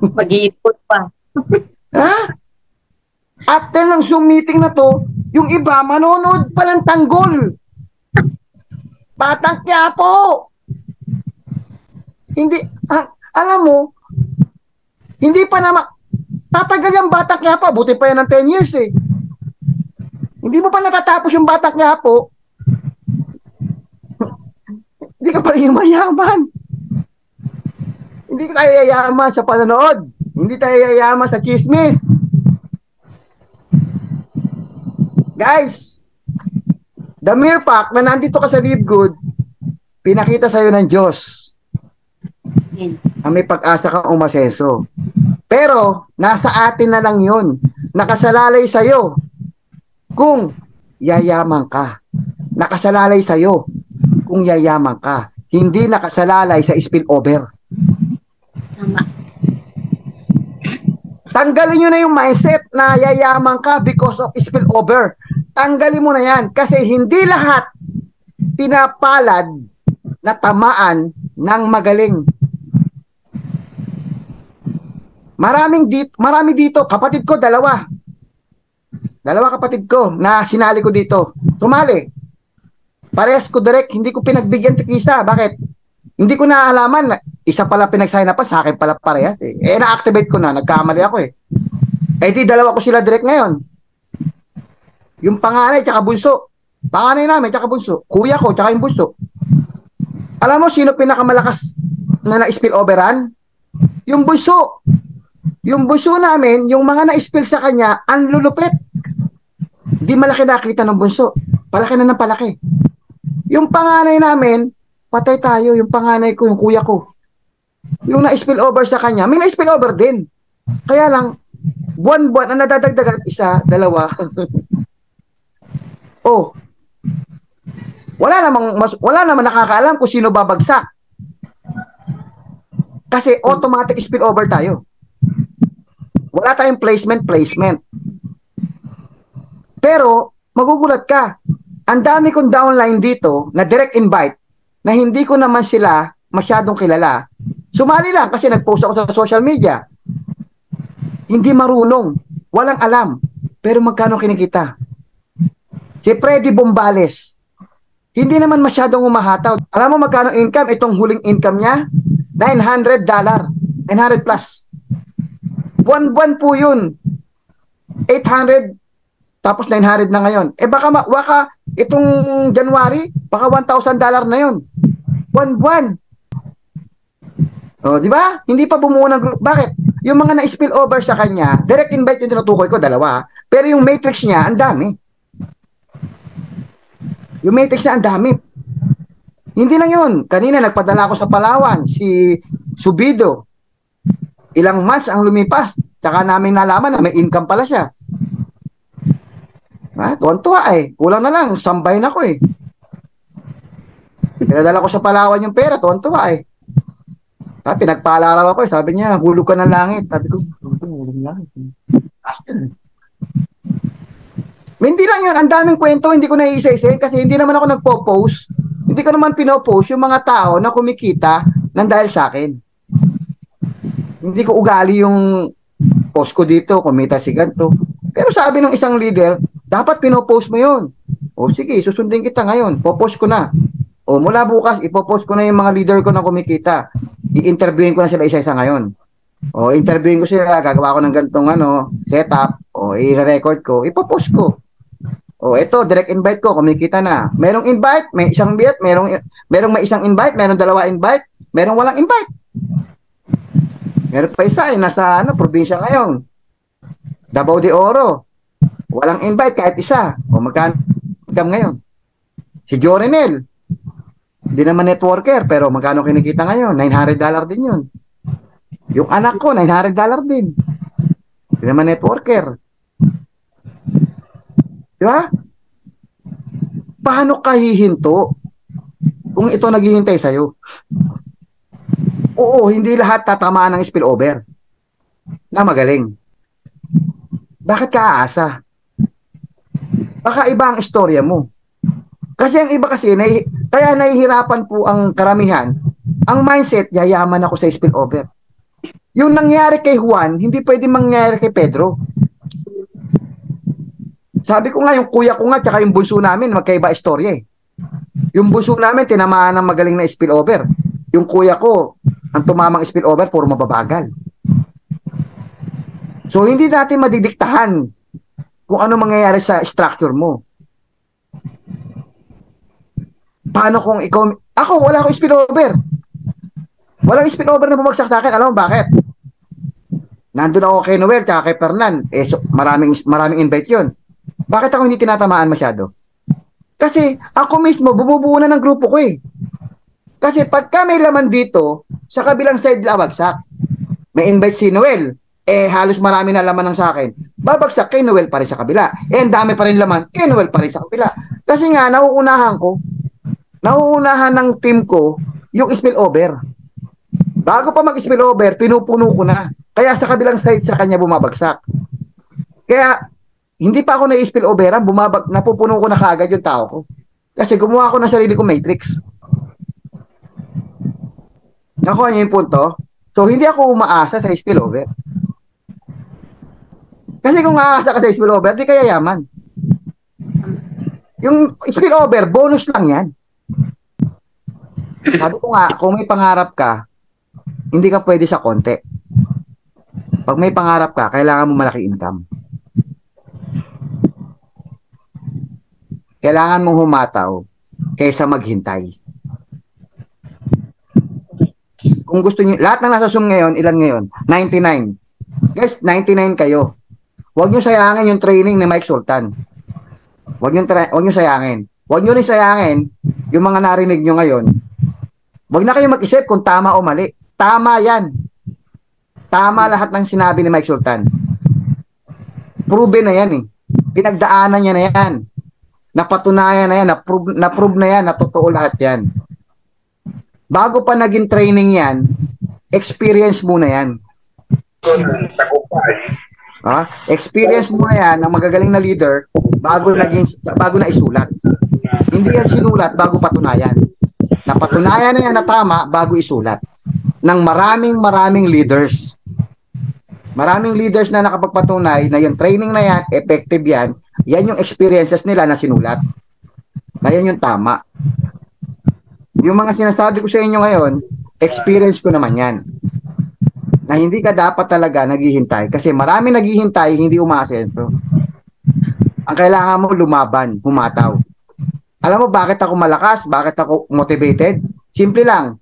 Mag-iipon pa. Ha? After ng Zoom meeting na to, yung iba manonood pa ng tanggol. Batang Quiapo. Hindi, alam mo, hindi pa naman, tatagal yung Batang Quiapo, buti pa yan ng 10 years eh. Hindi mo pa natatapos yung Batang Quiapo, hindi ka pa rin mayaman. Hindi tayo yayaman sa panonood. Hindi tayo yayaman sa chismis. Guys, the mere fact na nandito ka sa Live Good, pinakita sa'yo ng Diyos na may pag-asa kang umasenso. Pero, nasa atin na lang yun. Nakasalalay sa'yo kung yayaman ka. Nakasalalay sa'yo kung yayaman ka. Hindi nakasalalay sa spillover. Tama. Tanggalin nyo na yung mindset na yayaman ka because of spillover. Tanggalin mo na yan kasi hindi lahat pinapalad na tamaan ng magaling. Marami dito, kapatid ko, dalawa kapatid ko na sinali ko dito. Sumali. Parehas ko direct, hindi ko pinagbigyan ng isa. Bakit? Hindi ko naalaman na isa pala pinag-sign up pa, sa akin pala parehas. Na-activate ko na, nagkamali ako eh. Di dalawa ko sila direct ngayon. Yung panganay tsaka bunso. Panganay namin tsaka bunso. Kuya ko tsaka yung bunso. Alam mo sino pinakamalakas na na-spill overan? Yung bunso. Yung bunso namin, yung mga na-spill sa kanya, ang lulupit. Di malaki nakita ng bunso. Palaki na ng palaki. Yung panganay namin, patay tayo. Yung panganay ko, yung kuya ko. Yung na-spill over sa kanya, may na-spill over din. Kaya lang, buwan-buwan ang nadadagdagan, isa, dalawa. Oh. Wala namang nakakaalam kung sino babagsak. Kasi automatic spill over tayo. Wala tayong placement. Pero, magugulat ka. Ang dami kong downline dito na direct invite na hindi ko naman sila masyadong kilala. Sumali lang kasi nag-post ako sa social media. Hindi marunong. Walang alam. Pero magkano kinikita? Si Freddy Bombales. Hindi naman masyadong umahataw. Alam mo magkano income? Itong huling income niya? $900. 900 plus. Buwan-buwan po yun. 800 tapos 900 na ngayon. Baka itong January, baka $1,000 na yun. Buwan-buwan. Di ba? Hindi pa bumuo ng group. Bakit? Yung mga na-spill over sa kanya, direct invite yung tinutukoy ko, dalawa. Pero yung matrix niya, ang dami. Yung matrix niya, ang dami. Hindi lang yun. Kanina, nagpadala ko sa Palawan, si Subido. Ilang months ang lumipas. Tsaka namin nalaman na may income pala siya. Tuwan-tuwa eh. Kulang na lang. Sambay na ko eh. Pinadala ko sa Palawan yung pera. Tuwan-tuwa eh. Pinagpaalaraw ako eh. Sabi niya, hulog ka ng langit. Sabi ko, hulog ng langit. Hindi lang yun. Ang daming kwento. Hindi ko naiisa-isa kasi hindi naman ako nagpo-post. Hindi ko naman pinopost yung mga tao na kumikita ng dahil sa akin. Hindi ko ugali yung post ko dito, kumita si ganito. Pero sabi ng isang leader, dapat pinopost mo yun. Sige, susundin kita ngayon. Popost ko na. Mula bukas, ipopost ko na yung mga leader ko na kumikita. I-interviewin ko na sila isa-isa ngayon. Interviewin ko sila, gagawa ko ng ganitong setup. I-record ko, ipopost ko. Ito, direct invite ko, kumikita na. Merong invite, may isang invite, merong may isang invite, merong dalawa invite, merong walang invite. Meron pa isa nasa probinsya ngayon. Davao de Oro. Walang invite kahit isa. Magkano ngayon? Si Jorenel. Hindi naman networker, pero magkano kinikita ngayon? $900 din yun. Yung anak ko, $900 din. Hindi naman networker. Di ba? Paano ka hihinto kung ito naghihintay sa'yo? Oo, hindi lahat tatamaan ng spillover na magaling. Bakit ka aasa? Baka iba ang istorya mo. Kasi ang iba kasi, kaya nahihirapan po ang karamihan, ang mindset, yayaman ako sa spillover. Yung nangyari kay Juan, hindi pwede mangyari kay Pedro. Sabi ko nga, yung kuya ko nga, tsaka yung bunso namin, magkaiba istorya eh. Yung bunso namin, tinamaan ng magaling na spillover. Yung kuya ko, ang tumamang spillover, puro mababagal. So, hindi natin madidiktahan kung ano mangyayari sa structure mo. Paano kung ikaw... Ako, wala akong spillover. Walang spillover na bumagsak sa akin. Alam mo bakit? Nandun ako kay Noel tsaka kay Fernan. So, maraming invite yun. Bakit ako hindi tinatamaan masyado? Kasi ako mismo, bumubuo na ng grupo ko eh. Kasi pagka may laman dito, sa kabilang side labagsak. May invite si Noel. Halos marami na laman ng sa akin. Babagsak kay Noel pa rin sa kabila. Ang dami pa rin laman kay Noel pa rin sa kabila. Kasi nga, nauunahan ng team ko yung spillover. Bago pa mag-spillover, pinupuno ko na. Kaya sa kabilang side sa kanya bumabagsak. Kaya, hindi pa ako na-spilloveran, napupuno ko na kaagad yung tao ko. Kasi gumawa ko ng sarili ko matrix. Nakuha niyo yung punto? So, hindi ako umaasa sa spillover. Kasi kung aasa ka sa spillover, di kaya yaman. Yung spillover, bonus lang yan. Sabi ko nga, kung may pangarap ka, hindi ka pwede sa konti. Pag may pangarap ka, kailangan mo malaki income. Kailangan mong humataw kaysa maghintay. Kung gusto niyo, lahat ng nasa Zoom ngayon, ilan ngayon? 99. Guys, 99 kayo. Huwag niyo sayangin yung training ni Mike Sultan. Huwag niyo sayangin. Huwag niyo rin sayangin yung mga narinig niyo ngayon. Huwag na kayo mag-isip kung tama o mali. Tama yan. Tama lahat ng sinabi ni Mike Sultan. Proven na yan eh. Pinagdaanan niya na yan. Napatunayan na yan. Na-prove na yan. Na totoo lahat yan. Bago pa naging training yan, experience muna yan. Experience mo na yan ng magagaling na leader bago na isulat. Hindi yan sinulat bago patunayan. Napatunayan na yan na tama bago isulat. Ng maraming leaders. Maraming leaders na nakapagpatunay na yung training na yan, effective yan, yan yung experiences nila na sinulat. Na yan yung tama. Yung mga sinasabi ko sa inyo ngayon, experience ko naman yan. Na hindi ka dapat talaga naghihintay. Kasi marami naghihintay, hindi umaasenso. Ang kailangan mo, lumaban, humataw. Alam mo bakit ako malakas? Bakit ako motivated? Simple lang.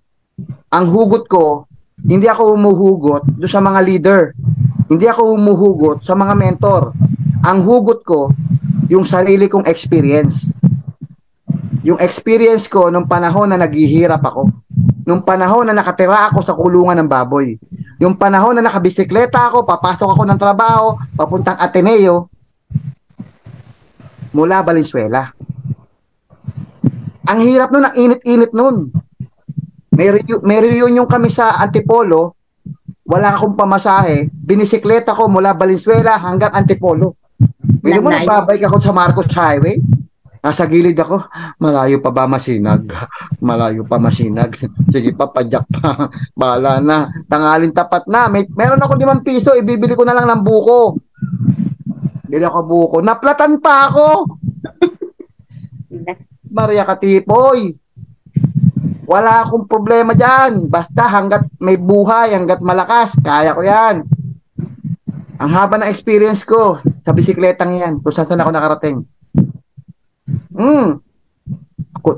Ang hugot ko, hindi ako humuhugot doon sa mga leader. Hindi ako humuhugot sa mga mentor. Ang hugot ko, yung sarili kong experience. Yung experience ko nung panahon na naghihirap ako. Nung panahon na nakatira ako sa kulungan ng baboy. Yung panahon na nakabisikleta ako, papasok ako ng trabaho, papuntang Ateneo, mula Valenzuela. Ang hirap nun, ang init-init nun. May reunion kami sa Antipolo, wala akong pamasahe, binisikleta ko mula Valenzuela hanggang Antipolo. Pero mo nagbabike ako sa Marcos Highway, nasa gilid ako, malayo pa ba Masinag? Malayo pa Masinag. Sige pa, padyak pa. Bahala na. Tangalin tapat na. Meron ako 5 piso, ibibili ko na lang ng buko. Bili ako buko. Naplatan pa ako. Maria Katipoy. Wala akong problema dyan. Basta hanggat may buhay, hanggat malakas, kaya ko yan. Ang haba ng experience ko sa bisikletang yan, kung saan ako nakarating.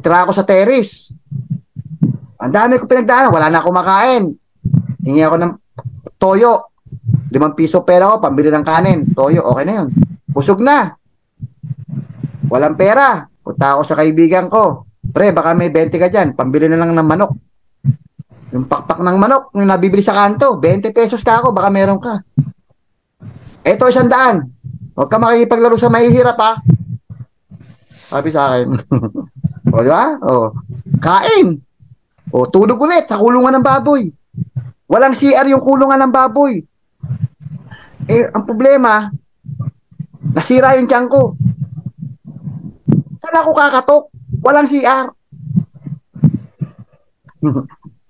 Tira ako sa terrace. Ang dami ko pinagdaanan, wala na akong makain. Hingi ako ng toyo. 5 piso pera ko, pambili ng kanin. Toyo, okay na yun. Busog na. Walang pera. Punta ako sa kaibigan ko. Pre, baka may 20 ka dyan, pambili na lang ng manok. Yung pakpak ng manok, yung nabibili sa kanto, 20 pesos ka ako, baka meron ka. Eto, 100. Huwag ka makikipaglaro sa mahihirap, ha? Sabi sa akin. O, di ba? O, kain. O, tulog ulit sa kulungan ng baboy. Walang CR yung kulungan ng baboy. Eh, ang problema, nasira yung tiyan ko. Saan ako kakatok? Walang CR.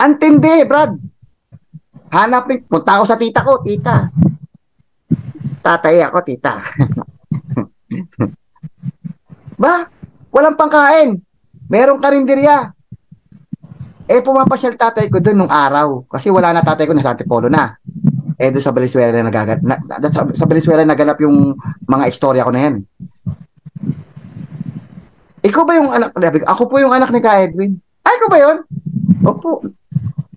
Antindi, Brad. Hanapin, punta ako sa tita ko, tita. Tatay ako, tita. Ba? Walang pangkain. Merong karinderya. Eh, pumapasyal tatay ko doon nung araw. Kasi wala na tatay ko, nasa Antipolo na. Eh, doon sa Valenzuela na sa Valenzuela naganap yung mga istorya ko na yan. Ikaw ba yung anak? Ako po yung anak ni Ka Edwin. Ay, ikaw ba yun? Opo.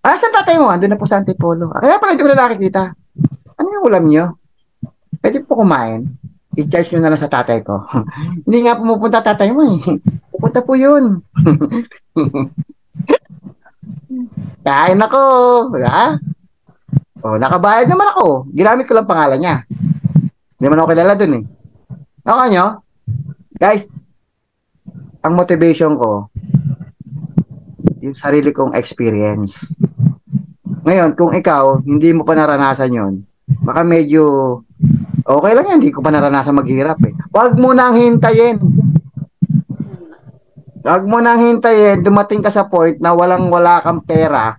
Ah, saan tatay mo? Andun na po sa Antipolo. Kaya pala hindi ko na nakikita. Ano yung ulam nyo? Pwede po kumain. I-charge nyo na lang sa tatay ko. Hindi nga pumupunta tatay mo eh. Pupunta po yun. Kain ako. Ha? O, nakabayad naman ako. Ginamit ko lang pangalan niya. Hindi man ako kilala dun eh. Ako nyo? Guys, ang motivation ko, yung sarili kong experience. Ngayon, kung ikaw, hindi mo pa naranasan yon, baka medyo okay lang yan, hindi ko pa naranasan maghirap eh. Huwag mo nang hintayin. Huwag mo nang hintayin, dumating ka sa point na wala kang pera,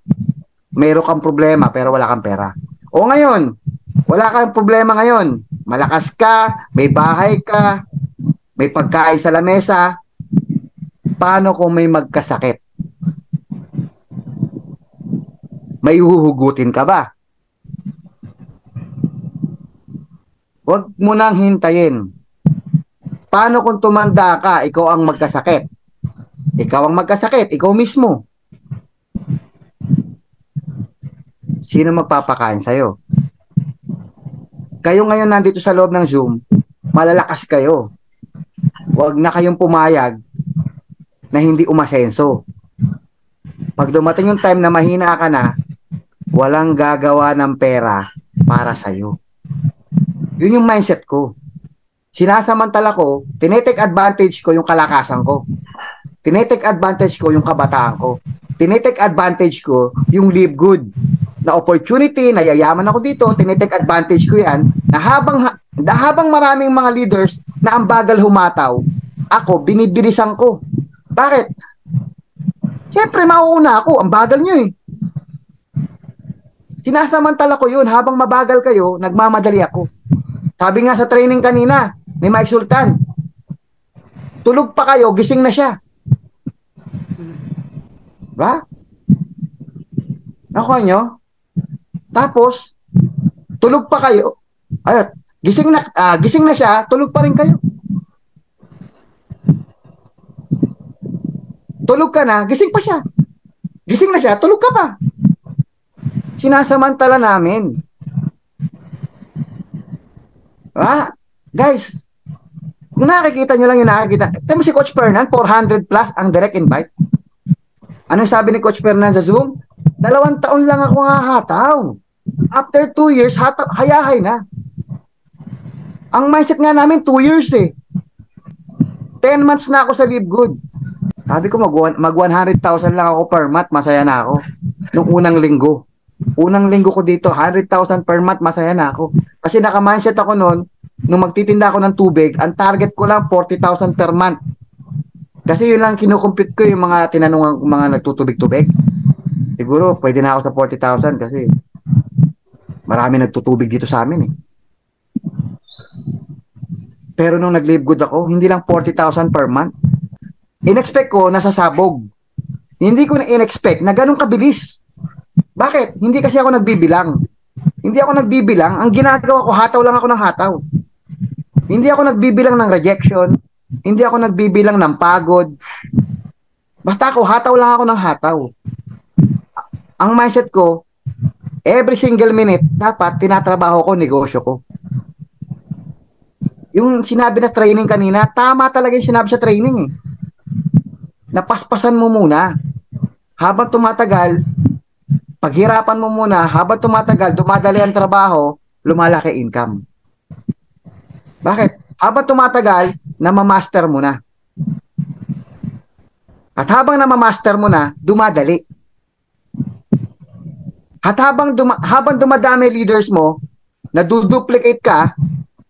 mayroon kang problema pero wala kang pera. O ngayon, wala kang problema ngayon. Malakas ka, may bahay ka, may pagkain sa lamesa. Paano kung may magkasakit? May huhugutin ka ba? Huwag mo nang hintayin. Paano kung tumanda ka, ikaw ang magkasakit? Ikaw ang magkasakit, ikaw mismo. Sino magpapakain sa'yo? Kayo ngayon nandito sa loob ng Zoom, malalakas kayo. Huwag na kayong pumayag na hindi umasenso. Pag dumating yung time na mahina ka na, walang gagawa ng pera para sa'yo. Yun yung mindset ko. Sinasamantala ko, tinetake advantage ko yung kalakasan ko. Tinetake advantage ko yung kabataan ko. Tinetake advantage ko yung live good. Na opportunity, na yayaman ako dito, tinetake advantage ko yan, na habang maraming mga leaders na ang bagal humataw, ako, binibilisan ko. Bakit? Siyempre, mauuna ako. Ang bagal nyo eh. Sinasamantala ko yun. Habang mabagal kayo, nagmamadali ako. Sabi nga sa training kanina, ni Mike Sultan, tulog pa kayo, gising na siya. Ba? Ako nyo? Tapos, tulog pa kayo. Ayun, gising na siya, tulog pa rin kayo. Tulog ka na, gising pa siya. Gising na siya, tulog ka pa. Sinasamantala namin. Guys, kung nakikita nyo lang yung nakikita. Tignan mo si Coach Fernan, 400 plus ang direct invite. Anong sabi ni Coach Fernan sa Zoom? 2 taon lang ako hahataw. After 2 years, hayahay na. Ang mindset nga namin, 2 years eh. 10 months na ako sa Live Good. Sabi ko, mag 100,000 lang ako per month, masaya na ako. Nung unang linggo. Unang linggo ko dito, 100,000 per month, masaya na ako. Kasi naka-mindset ako noon, nung magtitinda ako ng tubig, ang target ko lang 40,000 per month. Kasi yun lang kinukumpute ko yung mga tinanungan mga nagtutubig-tubig. Siguro, pwede na ako sa 40,000 kasi marami nagtutubig dito sa amin eh. Pero nung nag-live good ako, hindi lang 40,000 per month. In-expect ko, nasasabog. Hindi ko na-in-expect na ganun kabilis. Bakit? Hindi kasi ako nagbibilang. Hindi ako nagbibilang. Ang ginagawa ko, hataw lang ako ng hataw. Hindi ako nagbibilang ng rejection. Hindi ako nagbibilang ng pagod. Basta ako, hataw lang ako ng hataw. Ang mindset ko, every single minute, dapat tinatrabaho ko, negosyo ko. Yung sinabi na training kanina, tama talaga yung sinabi sa training eh. napaspasan mo muna. Habang tumatagal, paghirapan mo muna, habang tumatagal, dumadali ang trabaho, lumalaki income. Bakit? Habang tumatagal, namamaster mo na. At habang namamaster mo na, dumadali. At habang dumadami leaders mo, naduduplicate ka,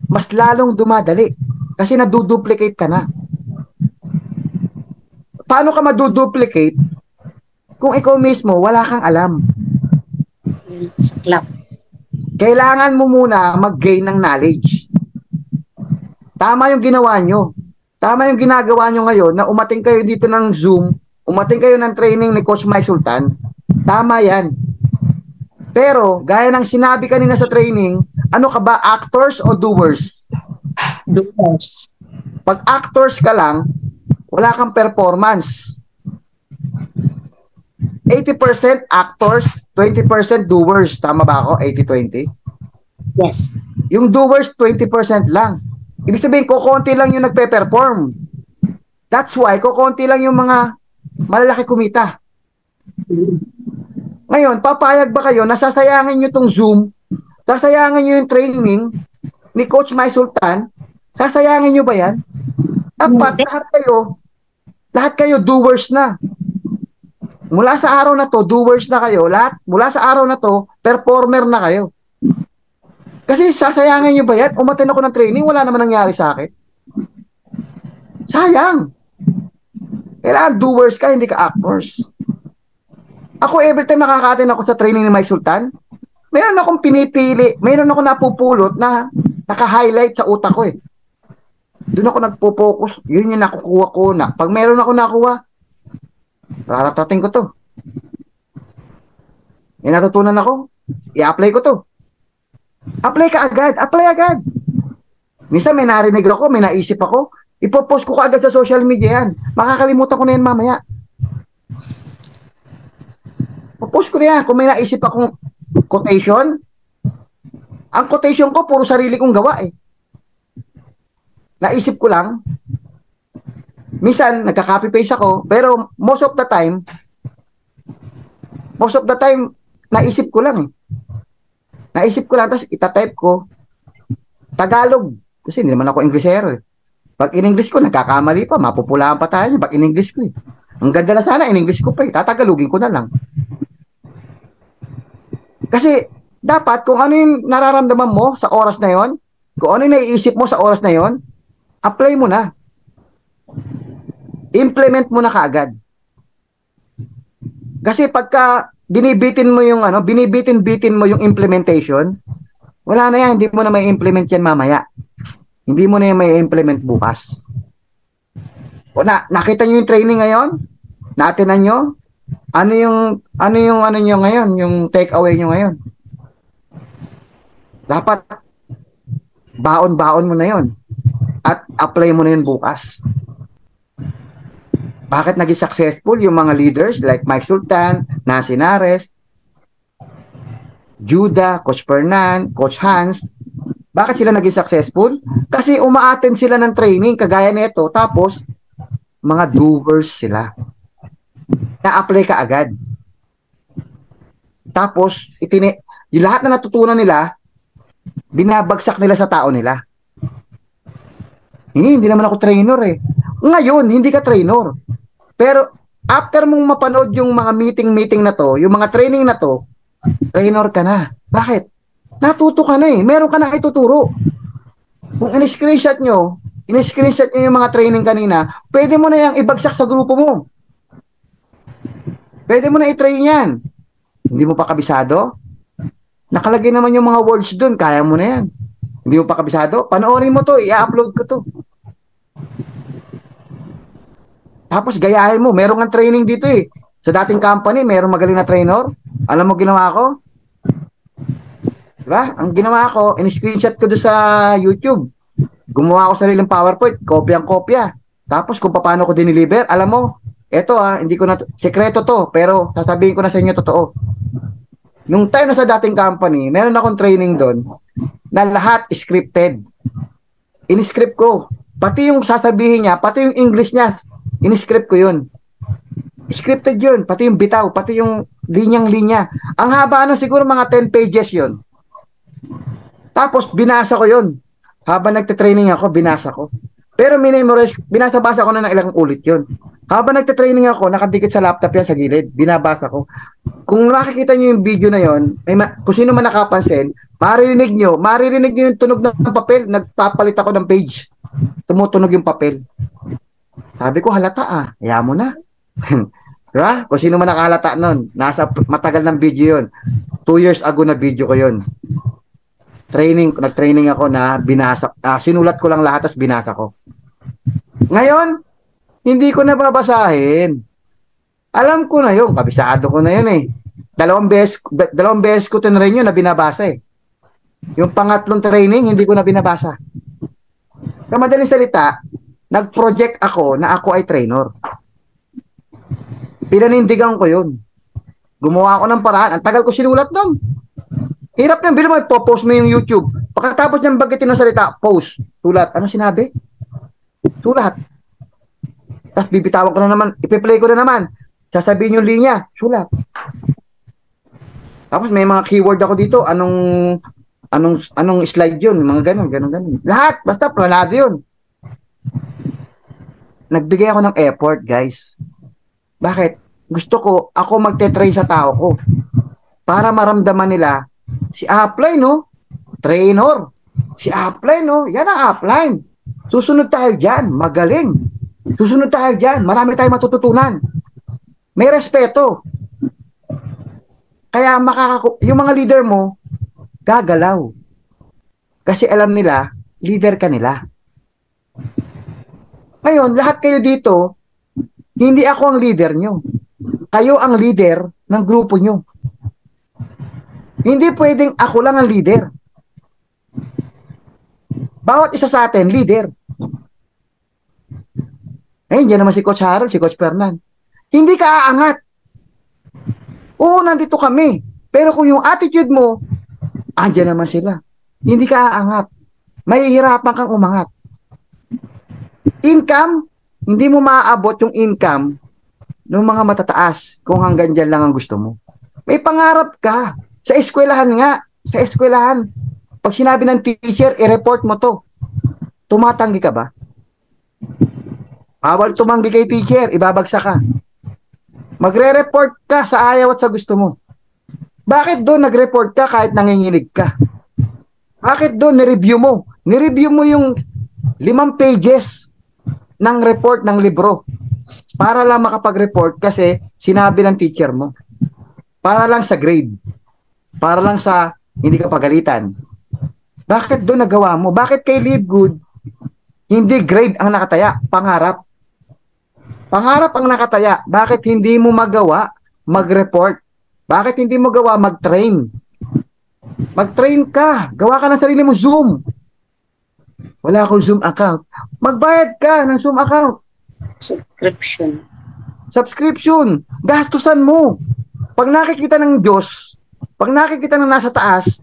mas lalong dumadali. Kasi naduduplicate ka na. Paano ka maduduplicate kung ikaw mismo wala kang alam? Saklap. Kailangan mo muna mag-gain ng knowledge. Tama yung ginawa nyo. Tama yung ginagawa nyo ngayon na umating kayo dito ng Zoom, umating kayo ng training ni Coach Mike Sultan. Tama yan. Pero, gaya ng sinabi kanina sa training, ano ka ba, actors o doers? Doers. Pag actors ka lang, wala kang performance. 80% actors, 20% doers. Tama ba ako? 80-20? Yes. Yung doers, 20% lang. Ibig sabihin, kukunti lang yung nagpe-perform. That's why, kukunti lang yung mga malalaki kumita. Ngayon, papayag ba kayo, nasasayangin nyo itong Zoom, sasayangin nyo yung training ni Coach Mike Sultan, sasayangin nyo ba yan? Dapat, lahat kayo doers na. Mula sa araw na to, doers na kayo. Lahat, mula sa araw na to, performer na kayo. Kasi sasayangin nyo ba yan? Umatin ako ng training, wala naman nangyari sa akin. Sayang. Kailangan doers ka, hindi ka actors. Ako, every time nakaka-attend ako sa training ni Mike Sultan, mayroon akong pinipili, mayroon ako napupulot na naka-highlight sa utak ko eh. Doon ako nagpo-focus, yun yung nakukuha ko na. Pag mayroon ako nakuha, raratating ko to. May natutunan ako, i-apply ko to. Apply ka agad, apply agad. Minsan may narinig ako, may naisip ako, ipopost ko agad sa social media yan. Makakalimutan ko na yan mamaya. Post ko na yan. Kung may naisip akong quotation, ang quotation ko, puro sarili kong gawa eh. Naisip ko lang, minsan, nagka-copy-paste ako, pero most of the time, naisip ko lang eh. Naisip ko lang, tapos itatype ko, Tagalog, kasi hindi naman ako Inglesero eh. Pag in-English ko, nagkakamali pa, mapupulaan pa tayo pag in-English ko eh. Ang ganda na sana, in-English ko pa eh, tatagalogin ko na lang. Kasi, dapat, kung ano yung nararamdaman mo sa oras na yon, kung ano yung naiisip mo sa oras na yon, apply mo na. Implement mo na kaagad. Kasi pagka binibitin mo yung binibitin mo yung implementation, wala na yan, hindi mo na may implement yan mamaya. Hindi mo na yan may implement bukas. O nakita niyo yung training ngayon? Naatinan niyo? Ano yung niyo ngayon, yung take away niyo ngayon? Dapat baon-baon mo na yon at apply mo na yun bukas. Bakit naging successful yung mga leaders like Mike Sultan, Nancy Nares, Judah, Coach Fernan, Coach Hans? Bakit sila naging successful? Kasi umaattend sila ng training kagaya nito, tapos mga doers sila. Na-apply ka agad. Tapos yung lahat na natutunan nila, binabagsak nila sa tao nila. Hindi naman ako trainer eh. Ngayon, hindi ka trainer. Pero after mong mapanood yung mga meeting na to, yung mga training na to, trainer ka na. Bakit? Natuto ka na eh. Meron ka na ituturo. Kung in-screenshot nyo yung mga training kanina, pwede mo na yung ibagsak sa grupo mo. Pwede mo na i-train yan. Hindi mo pa kabisado? Nakalagay naman yung mga words dun, kaya mo na yan. Hindi mo pa kabisado? Panoorin mo to, i-upload ko to. Tapos gayahin mo, meron nga training dito eh. Sa dating company, meron magaling na trainer. Alam mo ginawa ko? Diba? Ang ginawa ko, in-screenshot ko doon sa YouTube. Gumawa ako sariling PowerPoint, kopyang-kopya. Tapos kung paano ko dineliver, alam mo, eto hindi ko na, sekreto to, pero sasabihin ko na sa inyo totoo. Nung time na sa dating company, meron akong training doon na lahat scripted. In-script ko. Pati yung sasabihin niya, pati yung English niya, in-script ko yun. Scripted yun, pati yung bitaw, pati yung linyang-linya. Ang haba siguro mga 10 pages yun. Tapos binasa ko yun. Habang nagte-training ako, binasa ko. Pero minimorize, binasa-basa ko na ng ilang ulit yun. Habang nagte-training ako, nakadikit sa laptop yan sa gilid, binabasa ko. Kung makikita niyo yung video na yun, kung sino man nakapansin, maririnig nyo yung tunog ng papel, nagpapalit ako ng page. Tumutunog yung papel. Sabi ko, halata Kaya mo na. Diba? Kung sino man nakahalata nun, nasa matagal ng video yun. 2 years ago na video ko yun. Nag-training ako na binasa, sinulat ko lang lahat tapos binasa ko. Ngayon, hindi ko na babasahin. Alam ko na yun, kabisado ko na yun eh. Dalawang beses ko tinrain yun na binabasa eh. Yung pangatlong training, hindi ko na binabasa. Sa madaling salita, nag-project ako na ako ay trainer. Pinanindigan ko yun. Gumawa ako ng paraan. Ang tagal ko sinulat nun. Hirap yan, bilang mo, post mo yung YouTube. Pagkatapos niyang bagitin ng salita, post, sulat. Ano sinabi? Sulat. Tapos bibitawan ko na naman, ipi-play ko na naman. Sasabihin yung linya, sulat. Tapos may mga keyword ako dito, anong slide yun, mga ganun. Lahat, basta planado yun. Nagbigay ako ng effort, guys. Bakit? Gusto ko, ako magte-train sa tao ko. Para maramdaman nila, si upline, no? Trainer. Si upline, no? Yan ang upline. Susunod tayo dyan. Magaling. Susunod tayo dyan. Marami tayong matututunan. May respeto. Kaya yung mga leader mo, gagalaw. Kasi alam nila, leader ka nila. Ngayon, lahat kayo dito, hindi ako ang leader nyo. Kayo ang leader ng grupo nyo. Hindi pwedeng ako lang ang leader. Bawat isa sa atin, leader. Ayun, dyan naman si Coach Harold, si Coach Fernan. Hindi ka aangat. Oo, nandito kami. Pero kung yung attitude mo, andyan naman sila. Hindi ka aangat. Mahihirapan kang umangat. Income, hindi mo maaabot yung income ng mga matataas kung hanggang dyan lang ang gusto mo. May pangarap ka. Sa eskwelahan nga. Sa eskwelahan. Pag sinabi ng teacher, i-report mo to. Tumatanggi ka ba? Bawal tumanggi kay teacher, ibabagsak ka. Magre-report ka sa ayaw at sa gusto mo. Bakit doon nag-report ka kahit nanginginig ka? Bakit doon nireview mo? Nireview mo yung 5 pages ng report ng libro para lang makapag-report kasi sinabi ng teacher mo. Para lang sa grade. Para lang sa hindi ka pagalitan. Bakit doon nagawa mo? Bakit kay Live Good hindi grade ang nakataya? Pangarap. Pangarap ang nakataya. Bakit hindi mo magawa mag-report? Bakit hindi mo gawa mag-train? Mag-train ka. Gawa ka ng sarili mo Zoom. Wala akong Zoom account. Magbayad ka ng Zoom account. Subscription. Gastusan mo. Pag nakikita ng Diyos, pag nakikita ng nasa taas,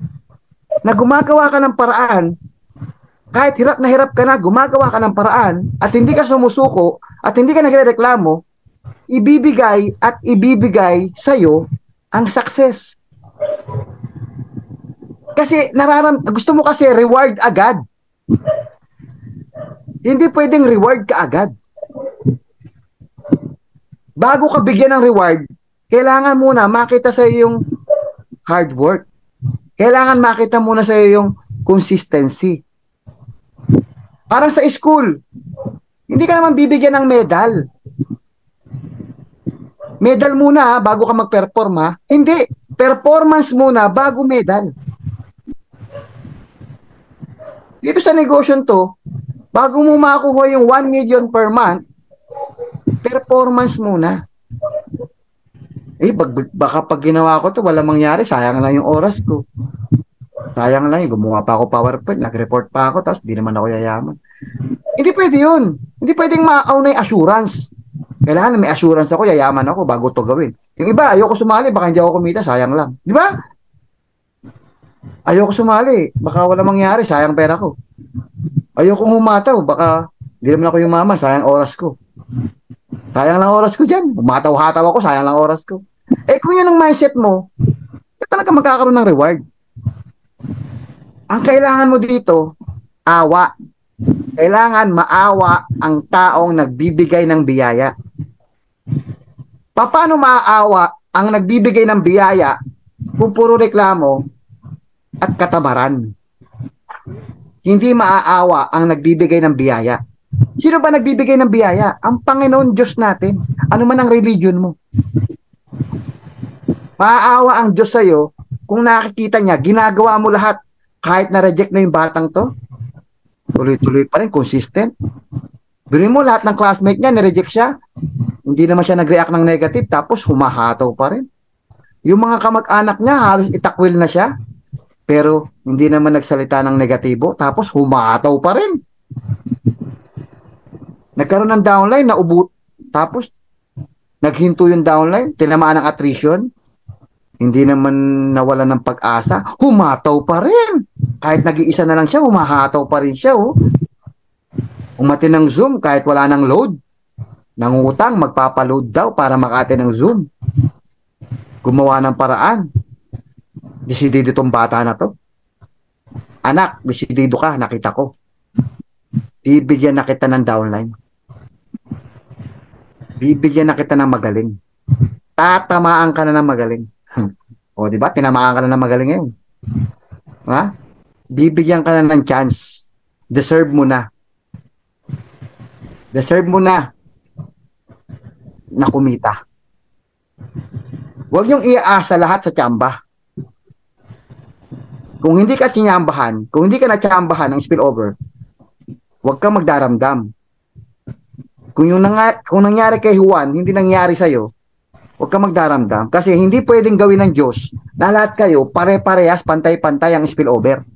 na gumagawa ka ng paraan, kahit hirap na hirap ka na, gumagawa ka ng paraan, at hindi ka sumusuko, at hindi ka nagrereklamo, ibibigay at ibibigay sa'yo ang success. Kasi gusto mo kasi reward agad. Hindi pwedeng reward ka agad. Bago ka bigyan ng reward, kailangan muna makita sa yung hard work. Kailangan makita muna sa yung consistency. Parang sa school, hindi ka naman bibigyan ng medal. Medal muna bago ka mag-perform ha. Hindi, performance muna bago medal. Dito sa negosyo to, bago mo makuha yung 1 million per month, performance muna. Baka pag ginawa ko to, walang mangyari, sayang lang yung oras ko. Sayang lang, gumawa pa ako PowerPoint, nag-report pa ako, tapos di naman ako yayaman. Hindi pwede yun. Hindi pwedeng ma-own na assurance. Kailangan may assurance ako, yayaman ako bago to gawin. Yung iba, ayoko sumali, baka hindi ako kumita, sayang lang. Di ba? Ayoko sumali, baka wala mangyari, sayang pera ko. Ayoko humataw, baka hindi naman ako yumaman, sayang oras ko. Sayang lang oras ko dyan. Umataw-hataw ako, sayang lang oras ko. Eh kung yan ang mindset mo, talaga magkakaroon ng reward. Ang kailangan mo dito, awa. Kailangan maawa ang taong nagbibigay ng biyaya. Paano maaawa ang nagbibigay ng biyaya kung puro reklamo at katamaran? Hindi maaawa ang nagbibigay ng biyaya. Sino ba nagbibigay ng biyaya? Ang Panginoon Diyos natin. Ano man ang religion mo. Maaawa ang Diyos sa'yo kung nakikita niya, ginagawa mo lahat kahit na-reject na yung batang to. Tuloy-tuloy pa rin, consistent. Biruin mo, lahat ng classmate niya, nireject siya. Hindi naman siya nag-react ng negative, tapos humahataw pa rin. Yung mga kamag-anak niya, halos itakwil na siya. Pero hindi naman nagsalita ng negatibo, tapos humahataw pa rin. Nagkaroon ng downline, naubo, tapos naghinto yung downline, tinamaan ng attrition. Hindi naman nawala ng pag-asa, humataw pa rin. Kahit nag-iisa na lang siya, humahataw pa rin siya. Oh. Umati ng Zoom kahit wala ng load. Nangutang, magpapaload daw para makate ng Zoom. Gumawa ng paraan. Desidido itong bata na to. Anak, desidido ka, nakita ko. Bibigyan na kita ng downline. Bibigyan na kita ng magaling. Tatamaan ka na ng magaling. O, di ba? Tinamaan ka na ng magaling ngayon. Ha? Bibigyan ka na ng chance. Deserve mo na. Deserve mo na kumita. Huwag niyong iaasa lahat sa tsamba. Kung hindi ka tsinambahan, kung hindi ka natsambahan ng spillover, huwag kang magdaramdam. Kung nangyari kay Juan, hindi nangyari sa'yo, huwag kang magdaramdam. Kasi hindi pwedeng gawin ng Diyos na lahat kayo pare-parehas, pantay-pantay ang spillover.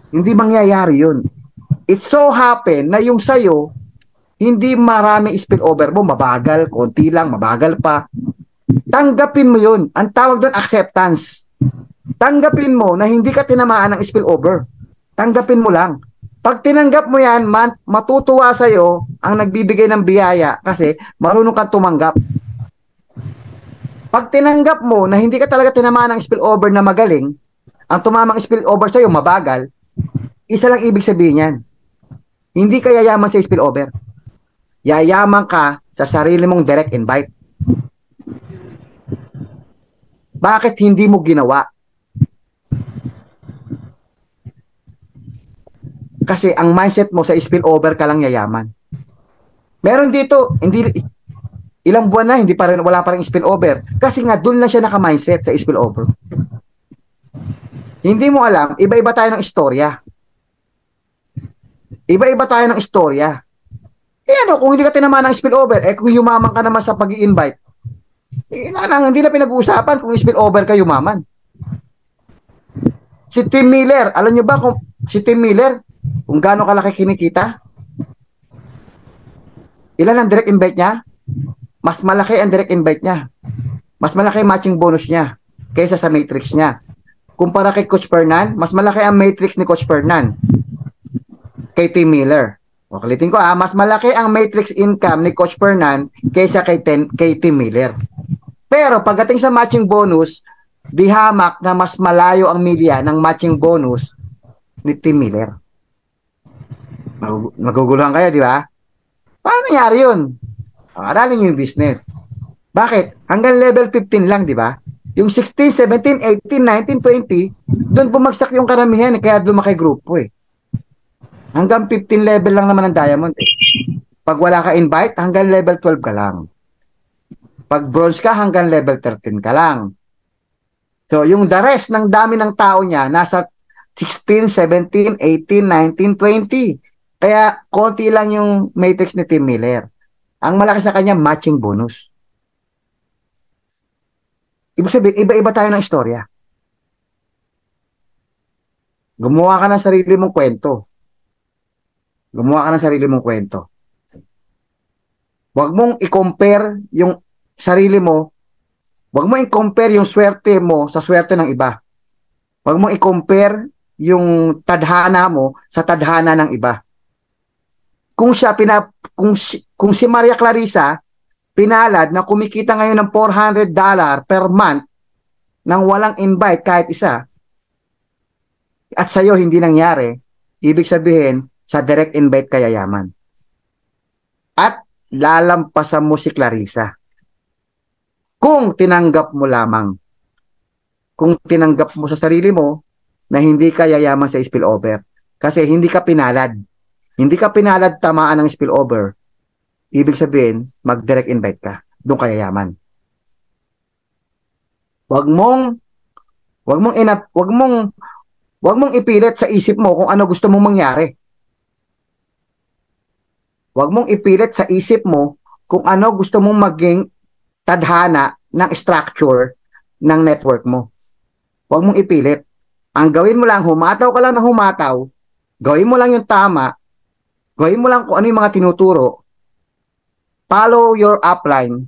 Hindi mangyayari yun. It so happen na yung sa'yo, hindi marami spillover mo, mabagal, konti lang, mabagal pa. Tanggapin mo yun. Ang tawag doon, acceptance. Tanggapin mo na hindi ka tinamaan ng spillover. Tanggapin mo lang. Pag tinanggap mo yan, matutuwa sa'yo ang nagbibigay ng biyaya kasi marunong kang tumanggap. Pag tinanggap mo na hindi ka talaga tinamaan ng spillover na magaling, ang tumamang spillover sa'yo mabagal, isa lang ibig sabihin yan. Hindi ka yayaman sa spillover. Yayaman ka sa sarili mong direct invite. Bakit hindi mo ginawa? Kasi ang mindset mo sa spillover ka lang yayaman. Meron dito, ilang buwan na, wala pa rin spillover. Kasi nga, doon lang siya naka-mindset sa spillover. Hindi mo alam, iba-iba tayo ng istorya. Iba-iba tayo ng istorya. Eh ano, kung hindi ka tinamaan ng spillover, kung yumaman ka naman sa pag-i-invite, hindi na pinag-uusapan kung spillover ka yumaman. Si Tim Miller, alam nyo ba kung si Tim Miller, kung gaano kalaki kinikita? Ilan ang direct invite niya? Mas malaki ang direct invite niya. Mas malaki ang matching bonus niya kaysa sa matrix niya. Kumpara kay Coach Fernan, mas malaki ang matrix ni Coach Fernan kay Tim Miller. O, kalitin ko mas malaki ang matrix income ni Coach Fernan kaysa kay Tim Miller. Pero pagdating sa matching bonus, di hamak na mas malayo ang milya ng matching bonus ni Tim Miller. Maguguluhan kayo, di ba? Paano nangyari yun? Aralin yung business. Bakit? Hanggang level 15 lang, di ba? Yung 16, 17, 18, 19, 20, doon bumagsak yung karamihan, kaya lumaki grupo eh. Hanggang 15 level lang naman ang diamond eh. Pag wala ka invite, hanggang level 12 ka lang. Pag bronze ka, hanggang level 13 ka lang. So, yung the rest ng dami ng tao niya, nasa 16, 17, 18, 19, 20. Kaya, konti lang yung matrix ni Tim Miller. Ang malaki sa kanya, matching bonus. Ibig sabihin, iba-iba tayo ng istorya. Gumawa ka ng sarili mong kwento. Gumawa ka ng sarili mong kwento. Huwag mong i-compare yung sarili mo. Huwag mong i-compare yung swerte mo sa swerte ng iba. Huwag mong i-compare yung tadhana mo sa tadhana ng iba. Kung kung si Maria Clarissa pinalad na kumikita ngayon ng $400 per month nang walang invite kahit isa, at sa'yo hindi nangyari, ibig sabihin, sa direct invite ka yayaman. At lalampasan mo si Clarissa. Kung tinanggap mo lamang. Kung tinanggap mo sa sarili mo na hindi ka yayaman sa spillover. Kasi hindi ka pinalad. Hindi ka pinalad tamaan ng spillover. Ibig sabihin, mag-direct invite ka. Doon ka yayaman. Wag mong ipilit sa isip mo kung ano gusto mong mangyari. Wag mong ipilit sa isip mo kung ano gusto mong maging tadhana ng structure ng network mo. Wag mong ipilit. Ang gawin mo lang, humataw ka lang na humataw, gawin mo lang yung tama, gawin mo lang kung ano yung mga tinuturo, follow your upline,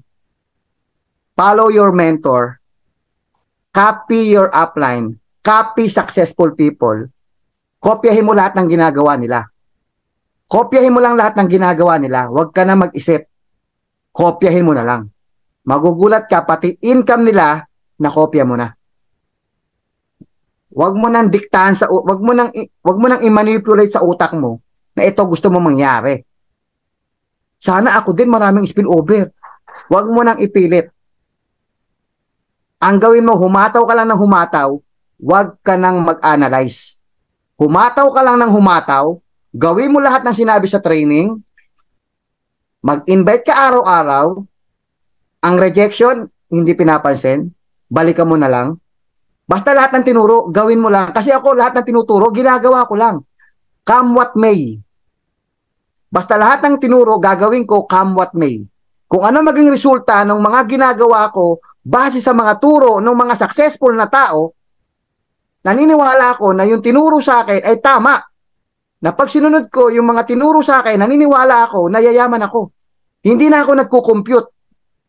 follow your mentor, copy your upline, copy successful people, kopyahin mo lahat ng ginagawa nila. Kopyahin mo lang lahat ng ginagawa nila. Huwag ka na mag-isip. Kopyahin mo na lang. Magugulat ka, pati income nila, nakopya mo na. Huwag mo nang diktahan wag mo nang i-manipulate sa utak mo na ito gusto mo mangyari. Sana ako din maraming spillover. Huwag mo nang ipilit. Ang gawin mo, humataw ka lang ng humataw, huwag ka nang mag-analyze. Humataw ka lang ng humataw, gawin mo lahat ng sinabi sa training, mag-invite ka araw-araw, ang rejection, hindi pinapansin, balikan mo na lang. Basta lahat ng tinuro, gawin mo lang. Kasi ako, lahat ng tinuturo, ginagawa ko lang. Come what may. Basta lahat ng tinuro, gagawin ko, come what may. Kung ano maging resulta ng mga ginagawa ko, base sa mga turo ng mga successful na tao, naniniwala ako na yung tinuro sa akin ay tama. Na pag sinunod ko yung mga tinuro sa akin, naniniwala ako na yayaman ako. Hindi na ako nagko-compute.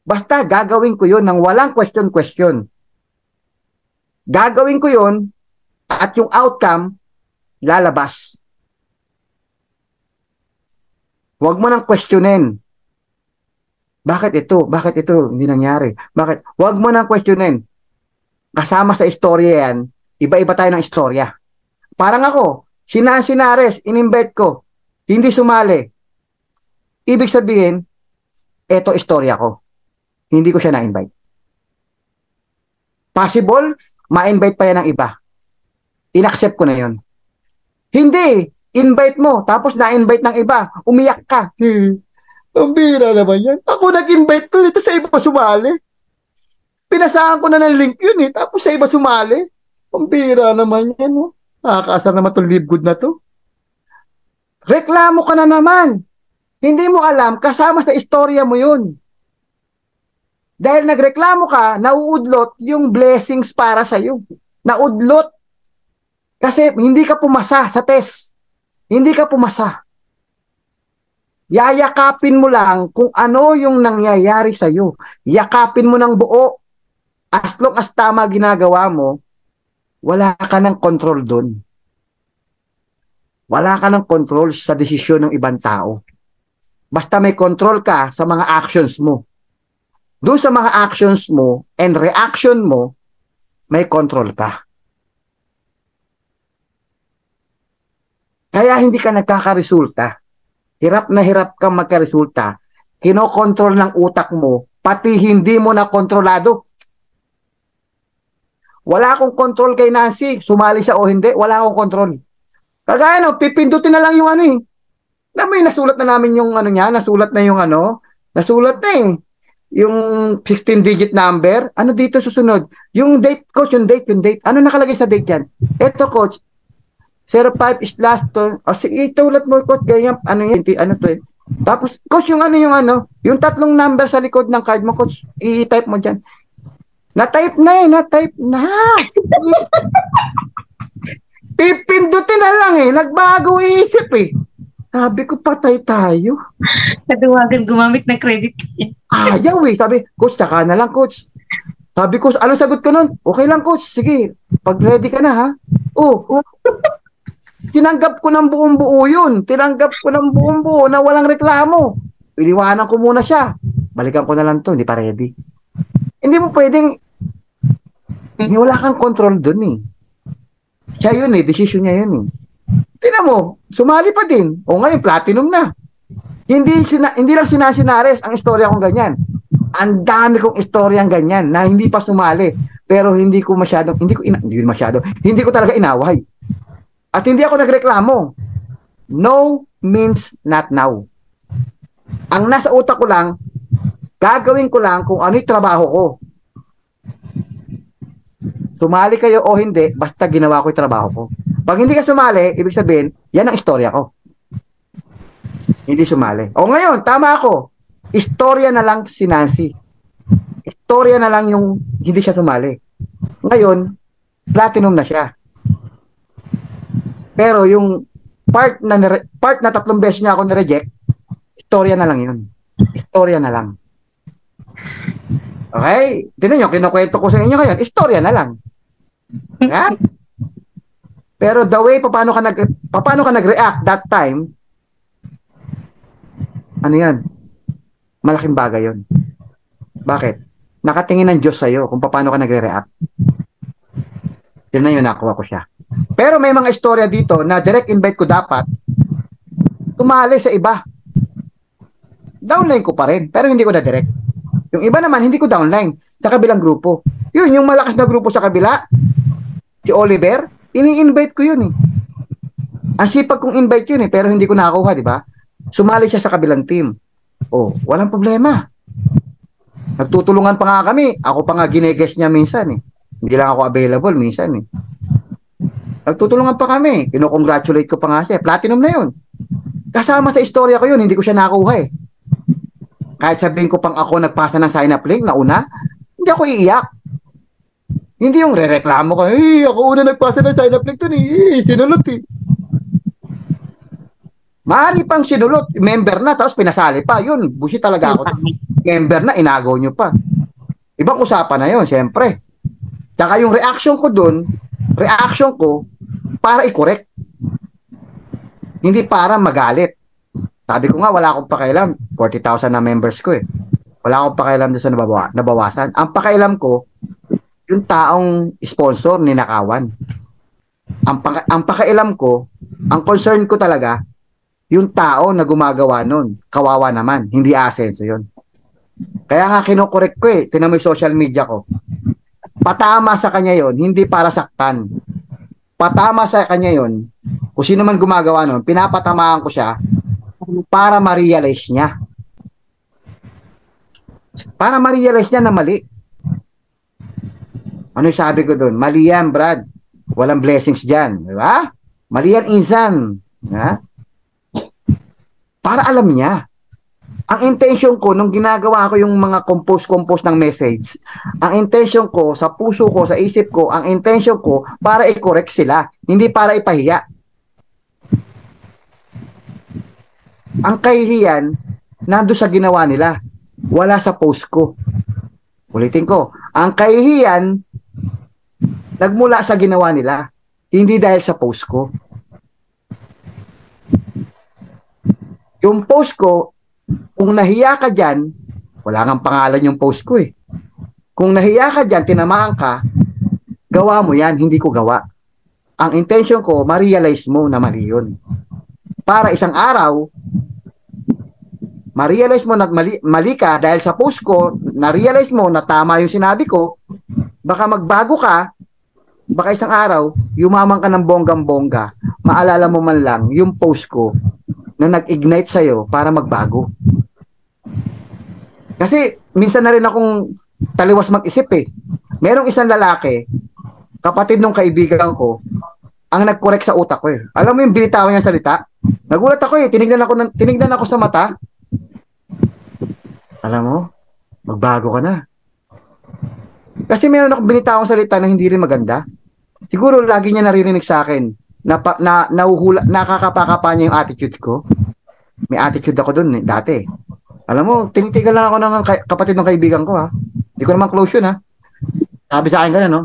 Basta gagawin ko yun ng walang question-question. Gagawin ko yun at yung outcome lalabas. Huwag mo nang questionin. Bakit ito? Bakit ito? Hindi nangyari. Bakit? Huwag mo nang questionin. Kasama sa istorya yan, iba-iba tayo ng istorya. Parang ako, si Nancy Nares, in-invite ko, hindi sumali. Ibig sabihin, eto istorya ko. Hindi ko siya na-invite. Possible, ma-invite pa yan ng iba. In-accept ko na yon. Hindi, invite mo, tapos na-invite ng iba, umiyak ka. Ang bira naman yan. Ako nag-invite ko dito sa iba sumali. Pinasahan ko na ng link yun tapos sa iba sumali. Ang bira naman yan. Nakakaasar naman itong live good na to. Reklamo ka na naman. Hindi mo alam, kasama sa istorya mo yun. Dahil nagreklamo ka, nauudlot yung blessings para sa'yo. Naudlot. Kasi hindi ka pumasa sa test. Hindi ka pumasa. Yayakapin mo lang kung ano yung nangyayari sa'yo. Yakapin mo ng buo. As long as tama ginagawa mo, wala ka ng control doon. Wala ka ng control sa desisyon ng ibang tao. Basta may control ka sa mga actions mo. Doon sa mga actions mo and reaction mo, may control ka. Kaya hindi ka nagkakaresulta. Hirap na hirap kang magkaresulta. Kinokontrol ng utak mo, pati hindi mo na kontrolado. Wala akong control kay Nancy, sumali siya o hindi, wala akong control. Kagaya pipindutin na lang yung na may nasulat na namin yung niya, nasulat na yung nasulat na yung 16-digit number. Ano dito susunod? Yung date, coach, yung date. Ano nakalagay sa date yan? Ito, coach, 05 is last to. Sige, itulat mo, coach, ganyan, Tapos, coach, yung yung tatlong number sa likod ng card mo, coach, i-type mo dyan. Na-type na. Pipindutin na lang nagbago isip Sabi ko, patay tayo. Katuwagan gumamit ng credit card. Ayaw Sabi, coach, saka na lang, coach. Sabi ko, ano sagot ko nun? Okay lang, coach. Sige, pag ready ka na, ha? Tinanggap ko ng buong buo yun. Tinanggap ko ng buong buo na walang reklamo. iniwanan ko muna siya. Balikan ko na lang to, hindi pa ready. Hindi mo pwedeng, wala kang control dun eh. Siya yun eh, decision niya yun eh. Tingnan mo, sumali pa din. O ngayon, platinum na. Hindi lang sinasinares ang istorya kong ganyan. Ang dami kong istoryang ganyan na hindi pa sumali. Pero hindi ko talaga inaway. At hindi ako nagreklamo. No means not now. Ang nasa utak ko lang, gagawin ko lang kung ano yung trabaho ko. Sumali kayo o hindi, basta ginawa ko yung trabaho ko. Pag hindi ka sumali, ibig sabihin, yan ang istorya ko. Hindi sumali. O ngayon, tama ako. Istorya na lang si Nancy. Istorya na lang yung hindi siya sumali. Ngayon, platinum na siya. Pero yung part na 3 beses niya ako na-reject, istorya na lang yun. Istorya na lang. Okay? Tignan nyo, kinukwento ko sa inyo ngayon, istorya na lang. Ha? Pero the way paano ka nag-react that time, ano yan? Malaking bagay yun. Bakit? Nakatingin ng Diyos sa'yo kung paano ka nagre-react. Yun na yun, nakuha ko siya. Pero may mga istorya dito na direct invite ko dapat tumali sa iba. Downline ko pa rin, pero hindi ko na direct. Yung iba naman, hindi ko downline sa kabilang grupo. Yun, yung malakas na grupo sa kabila, si Oliver, ini-invite ko yun eh. Ang sipag kong invite yun eh, pero hindi ko nakakuha, di ba? Sumali siya sa kabilang team. Oh, walang problema. Nagtutulungan pa nga kami. Ako pa nga gineguess niya minsan eh. Hindi lang ako available minsan eh. Nagtutulungan pa kami. Kino-congratulate ko pa nga siya. Platinum na yun. Kasama sa istorya ko yun, hindi ko siya nakuha eh. Kahit sabihin ko pang ako nagpasa ng sign-up link na una, hindi ako iiyak. Hindi yung re-reklamo ko, ako una nagpasa ng sign-up link dun eh, sinulot eh. Maaari pang sinulot, member na, tapos pinasali pa. Yun, busi talaga ako. Member na, inagaw nyo pa. Ibang usapan na yun, siyempre. Tsaka yung reaction ko dun, para i-correct. Hindi para magalit. Sabi ko nga, wala akong pakailam. 40,000 na members ko eh. Wala akong pakailam doon sa nabawasan. Ang pakailam ko, yung taong sponsor, ninakawan. Ang pakailam ko, ang concern ko talaga, yung tao na gumagawa nun, kawawa naman, hindi asenso yun. Kaya nga kinokorek ko eh, tinan mo yung social media ko. Patama sa kanya yon, hindi para saktan. Patama sa kanya yon, kung sino man gumagawa nun, pinapatamaan ko siya para ma-realize niya. Para ma-realize niya na mali. Ano yung sabi ko doon? Mali yan, Brad. Walang blessings dyan. Di ba? Mali yan, Insan. Ha? Para alam niya. Ang intention ko, nung ginagawa ko yung mga compose ng message, ang intention ko, sa puso ko, sa isip ko, ang intention ko, para i-correct sila. Hindi para ipahiya. Ang kahihiyan, nando sa ginawa nila. Wala sa post ko. Ulitin ko. Ang kahihiyan, nagmula sa ginawa nila. Hindi dahil sa post ko. Yung post ko, kung nahiya ka dyan, wala nga pangalan yung post ko eh. Kung nahiya ka dyan, tinamaan ka, gawa mo yan, hindi ko gawa. Ang intention ko, ma-realize mo na mali yun. Para isang araw, ma-realize mo na mali ka dahil sa post ko, na-realize mo na tama yung sinabi ko, baka magbago ka, baka isang araw, yumaman ka ng bonggang-bongga, maalala mo man lang yung post ko na nag-ignite sa'yo para magbago. Kasi minsan na rin akong taliwas mag-isip eh. Merong isang lalaki, kapatid nung kaibigan ko, ang nag-correct sa utak ko eh. Alam mo yung binitawan niya salita? Nagulat ako eh. Tinignan ako sa mata. Alam mo, magbago ka na. Kasi meron akong binitawang salita na hindi rin maganda. Siguro lagi niya naririnig sa akin na nakakapakapa niya yung attitude ko. May attitude ako dun eh, dati. Alam mo, tinitigal lang ako ng kapatid ng kaibigan ko ha. Hindi ko naman close yun ha. Sabi sa akin gano'n no.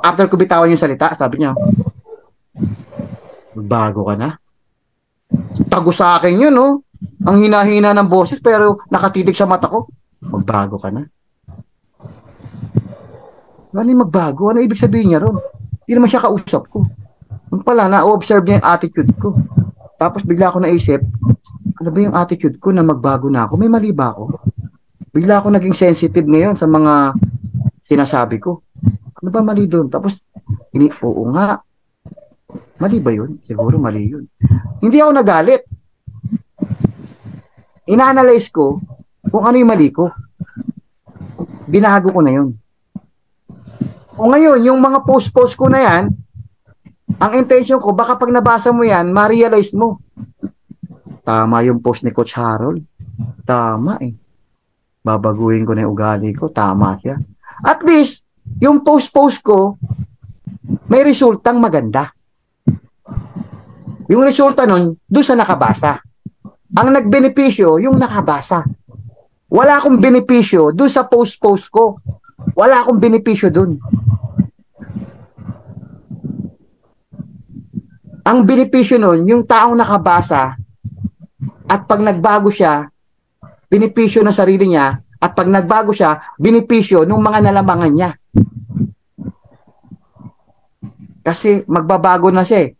After ko bitawan yung salita, sabi niya, bago ka na. Tago sa akin yun no. Ang hina-hina ng boses pero nakatitig sa mata ko. Magbago ka na. Ano yung magbago? Ano ibig sabihin niya ron? Hindi naman siya kausap ko. Yung pala, na-observe niya yung attitude ko. Tapos bigla ako naisip, ano ba yung attitude ko na magbago na ako? May mali ba ako? Bigla ako naging sensitive ngayon sa mga sinasabi ko. Ano ba mali doon? Tapos, oo nga. Mali ba yun? Siguro mali yun. Hindi ako nagalit. Ina-analyze ko kung ano yung mali ko. Binago ko na yun. O ngayon, yung mga post-post ko na yan, ang intention ko, baka pag nabasa mo yan, ma-realize mo. Tama yung post ni Coach Harold. Tama eh. Babaguhin ko na yung ugali ko. Tama siya. At least, yung post-post ko, may resultang maganda. Yung resulta nun, doon sa nakabasa. Ang nagbenepisyo, yung nakabasa. Wala akong benepisyo doon sa post-post ko. Wala akong benepisyo doon. Ang benepisyo nun, yung taong nakabasa at pag nagbago siya, benepisyo ng sarili niya at pag nagbago siya, benepisyo ng mga nalamangan niya. Kasi magbabago na siya eh.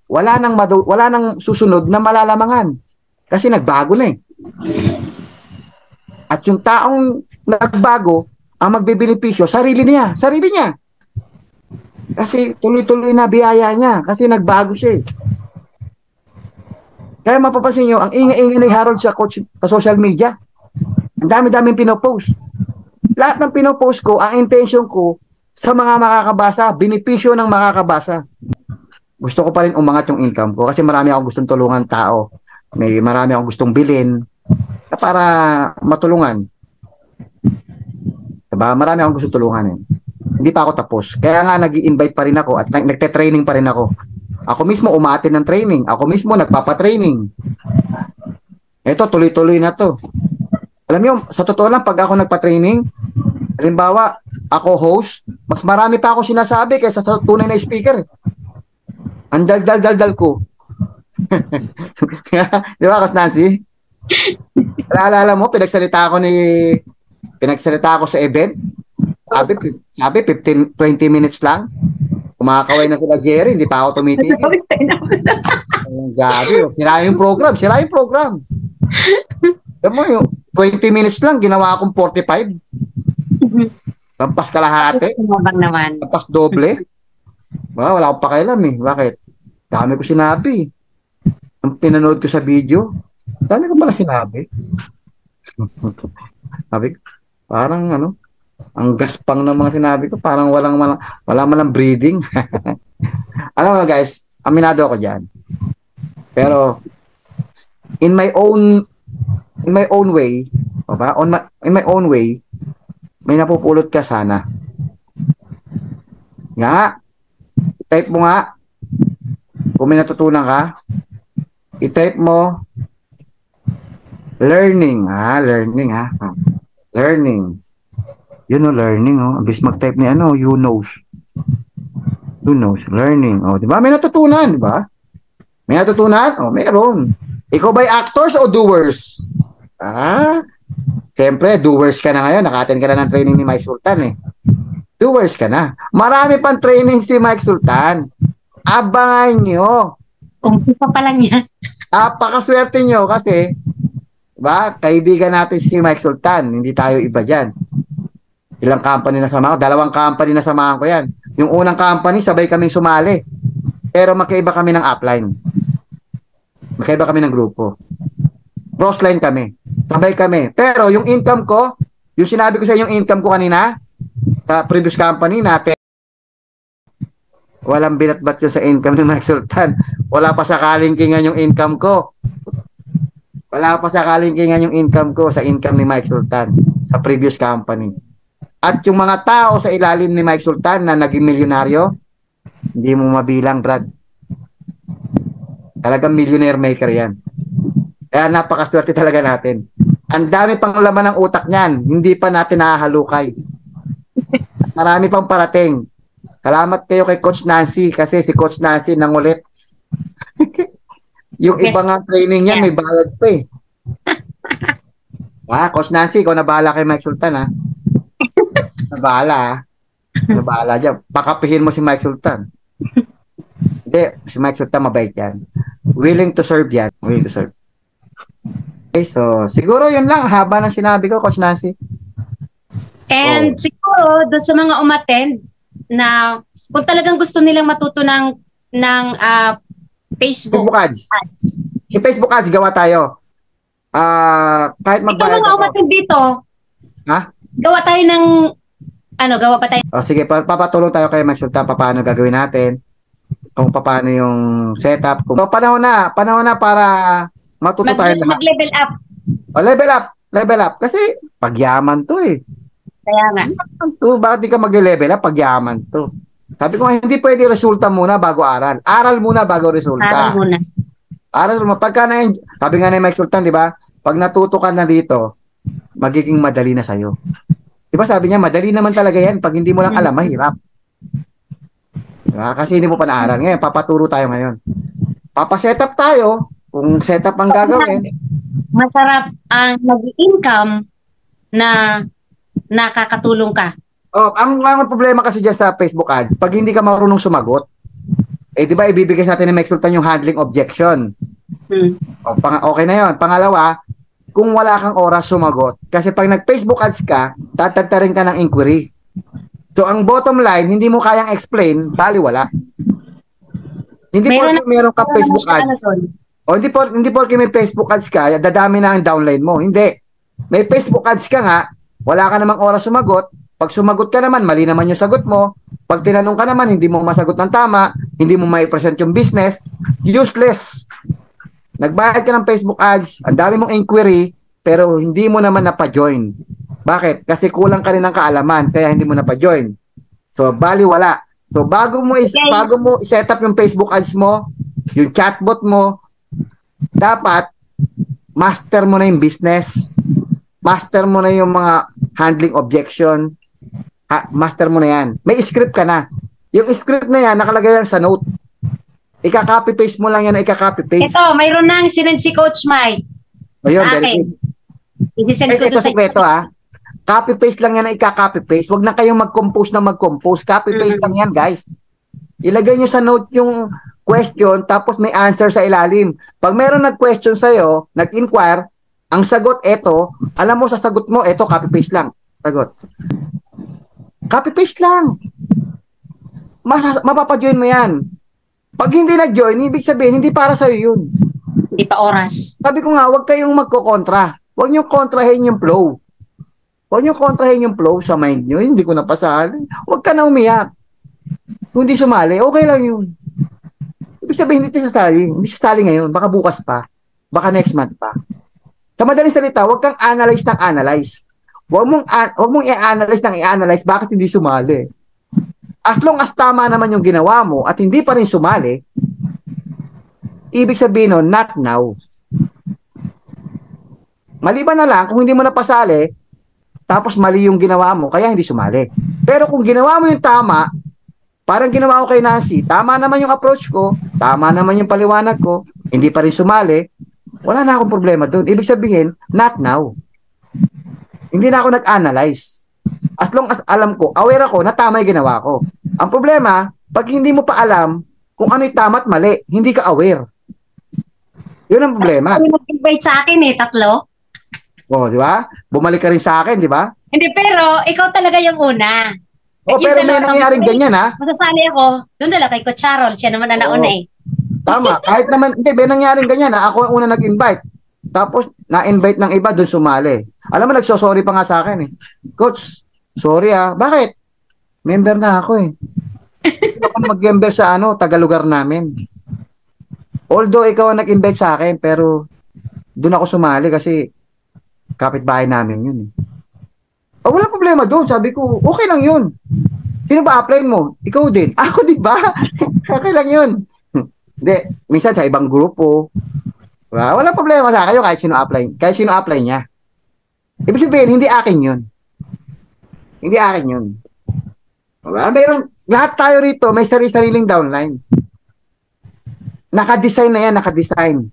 Wala nang susunod na malalamangan. Kasi nagbago na eh. At yung taong nagbago, ang magbebenepisyo, sarili niya. Sarili niya. Kasi tuloy-tuloy na biyaya niya. Kasi nagbago siya eh. Kaya mapapansin nyo, ang ingay-ingay ni Harold sa coach sa social media. Ang dami-daming pinopost. Lahat ng pinopost ko, ang intention ko sa mga makakabasa, benepisyo ng makakabasa. Gusto ko pa rin umangat yung income ko kasi marami akong gustong tulungan tao. May marami akong gustong bilhin para matulungan. Diba? Marami akong gustong tulungan eh. Hindi pa ako tapos. Kaya nga nag-i-invite pa rin ako at nagte-training pa rin ako. Ako mismo umaattend ng training. Ako mismo nagpapa-training. Ito, tuloy-tuloy na to. Alam niyo, sa totoo lang, pag ako nagpa-training, halimbawa, ako host, mas marami pa ako sinasabi kaysa sa tunay na speaker. Ang dal-dal-dal-dal ko. Di ba, Kas Nancy? Alala mo, pinagsalita ako sa event. Sabi 15, 20 minutes lang. Kumakaway na sila Jerry, hindi pa ako tumitigil. Gabi, sira yung program. Alam mo, yung 20 minutes lang, ginawa akong 45. Lampas kalahati. Lampas doble. Wala akong pakialam eh. Bakit? Dami ko sinabi. Ang pinanood ko sa video, dami ko pala sinabi. Sabi, parang ang gaspang ng mga sinabi ko, parang wala man lang breathing. Alam mo guys, aminado ako dyan. Pero, in my own way, in my own way, may napupulot ka sana. Nga, type mo nga, kung may natutunan ka, i-type mo, learning. Learning. Learning. Abis mag-type ni you knows. Learning. Diba? May natutunan, diba? May natutunan? Meron. Ikaw ba'y actors o doers? Siyempre, doers ka na ngayon. Naka-attend ka na ng training ni Mike Sultan eh. Doers ka na. Marami pang training si Mike Sultan. Abangan nyo. Umpisa pa lang yan. Napakaswerte nyo kasi, diba, kaibigan natin si Mike Sultan. Hindi tayo iba dyan. Ilang company na samahan ko? 2 company na samahan ko yan. Yung unang company, sabay kaming sumali. Pero magkaiba kami ng upline. Magkaiba kami ng grupo. Crossline kami. Sabay kami. Pero yung income ko, yung sinabi ko sa yung income ko kanina, sa previous company natin, walang binatbat yun sa income ni Mike Sultan. Wala pa sa kalingkingan yung income ko. Wala pa sa kalingkingan yung income ko sa income ni Mike Sultan sa previous company. At yung mga tao sa ilalim ni Mike Sultan na naging milyonaryo, hindi mo mabilang, Brad. Talagang millionaire maker yan. Kaya napakaswerte talaga natin. Ang dami pang laman ng utak niyan, hindi pa natin nahahalukay. Marami pang parating. Salamat kayo kay Coach Nancy kasi si Coach Nancy nangulit. Yung iba nga training niya may bayad pa eh. Coach Nancy, ikaw na bahala kay Mike Sultan, ha? Na bahala, ha? Na bahala dyan. Pakapihin mo si Mike Sultan. Hindi, si Mike Sultan mabait yan. Willing to serve yan. Willing to serve. Okay, so, siguro yun lang. Haba ng sinabi ko, Coach Nancy. And siguro, doon sa mga umattend na kung talagang gusto nilang matuto ng Facebook Facebook ads. ads. Yung Facebook ads, gawa tayo. Kahit Ikaw magbayad mga ako. umattend dito, Ha? gawa tayo ng, gawa pa tayo. Sige, papatulong tayo kay Mike Sultan paano gagawin natin. Kung paano yung setup. So, panahon na para matuto tayo lahat. Mag-level up. Level up. Kasi, pagyaman to eh. Kaya nga. Bakit di ka magle-level up? Pagyaman to. Sabi ko, hindi pwede resulta muna bago aral. Aral muna bago resulta. Aral muna. Aral muna. Pagka na yun, sabi nga ni Mike Sultan, di ba? Pag natuto ka na dito, magiging madali na sa'yo. Di ba sabi niya, madali naman talaga yan. Pag hindi mo lang alam, mahirap. Diba? Kasi hindi mo pa naaral. Ngayon, papaturo tayo ngayon. Papasetup tayo. Kung setup ang gagawin. Masarap ang mag-income na nakakatulong ka. Ang problema kasi dyan sa Facebook ads, pag hindi ka marunong sumagot, di ba ibibigay sa atin ni Mike Sultan yung handling objection. Okay na yon. Pangalawa, kung wala kang oras sumagot, kasi pag nag-Facebook ads ka, tatagtarin ka ng inquiry. So, ang bottom line, hindi mo kayang explain, bali wala. Hindi porke meron ka Facebook ads. Hindi porke may Facebook ads ka, dadami na ang downline mo. Hindi. May Facebook ads ka nga, wala ka namang oras sumagot. Pag sumagot ka naman, mali naman yung sagot mo. Pag tinanong ka naman, hindi mo masagot ng tama, hindi mo mai-present yung business, useless. Nagbayad ka ng Facebook ads, ang dami mong inquiry, pero hindi mo naman napa-join. Bakit? Kasi kulang ka rin ng kaalaman, kaya hindi mo napa-join. So, bali wala. So, bago mo i-set up yung Facebook ads mo, yung chatbot mo, dapat master mo na yung business. Master mo na yung mga handling objection. Master mo na yan. May script ka na. Yung script na yan, nakalagay yan sa note. Ika-copy-paste mo lang yan, ika-copy-paste. Ito, mayroon nang sinend si Coach Mike. Ayun, sa very akin. good. Isisend ko doon sa Ito, copy-paste lang yan, ika-copy-paste. Huwag na kayong mag-compose. Copy-paste lang yan, guys. Ilagay nyo sa note yung question, tapos may answer sa ilalim. Pag meron nag-question sa'yo, nag-inquire, ang sagot, eto, alam mo sa sagot mo, eto, copy-paste lang. Sagot. Copy-paste lang. Mapapajoin mo yan. Pag hindi nag-join, ibig sabihin, hindi para sa'yo yun. Hindi pa oras. Sabi ko nga, huwag kayong magkokontra. Huwag nyo kontrahin yung flow. Huwag nyo kontrahin yung flow sa mind nyo. Hindi ko napasali. Huwag ka na umiyak. Kung hindi sumali, okay lang yun. Ibig sabihin, hindi sasali. Hindi sasali ngayon. Baka bukas pa. Baka next month pa. Sa madaling salita, huwag kang analyze ng analyze. Huwag mong i-analyze bakit hindi sumali. As long as tama naman yung ginawa mo at hindi pa rin sumali, ibig sabihin nun, not now. Maliban na lang kung hindi mo napasali, tapos mali yung ginawa mo, kaya hindi sumali. Pero kung ginawa mo yung tama, parang ginawa ko kay Nancy, tama naman yung approach ko, tama naman yung paliwanag ko, hindi pa rin sumali, wala na akong problema doon. Ibig sabihin, not now. Hindi na ako nag-analyze. As long as alam ko, aware ako na tama yung ginawa ko. Ang problema, pag hindi mo pa alam kung ano yung tama at mali, hindi ka aware. Yun ang problema. Ay, mag-invite sa akin Di ba? Bumalik ka rin sa akin, di ba? Hindi, pero ikaw talaga yung una. Pero may nangyaring ganyan, ha? Masasali ako. Doon dala kay Coach Charol. Siya naman na nauna Tama. Kahit naman, may nangyaring ganyan, ha? Ako ang una nag-invite. Tapos, na-invite ng iba, doon sumali. Alam mo, nagsosorry pa nga sa akin, Coach, sorry, Bakit? Member na ako, Hindi ako mag-member sa Tagalugar namin. Although, ikaw ang nag-invite sa akin, pero doon ako sumali kasi kapitbahay namin yun. Wala problema doon. Sabi ko, okay lang yun. Sino ba apply mo? Ikaw din. Ako, di ba? Okay lang yun. Hindi. Minsan sa ibang grupo. Wala problema sa kayo kahit sino apply. Kahit sino apply niya. Ibig sabihin, hindi akin yun. Hindi akin yun. Mayroon, lahat tayo rito, may sariling downline. Naka-design na yan, naka-design.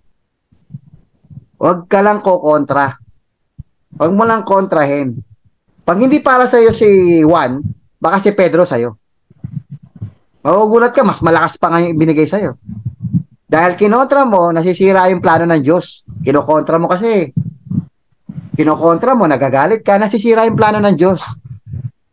Huwag ka lang kokontra. Huwag mo lang kontrahin. Pag hindi para sa'yo si Juan, baka si Pedro sa'yo. Magugulat ka, mas malakas pa nga yung ibinigay sa'yo. Dahil kinontra mo, nasisira yung plano ng Diyos. Kinokontra mo kasi. Kinokontra mo, nagagalit ka, nasisira yung plano ng Diyos.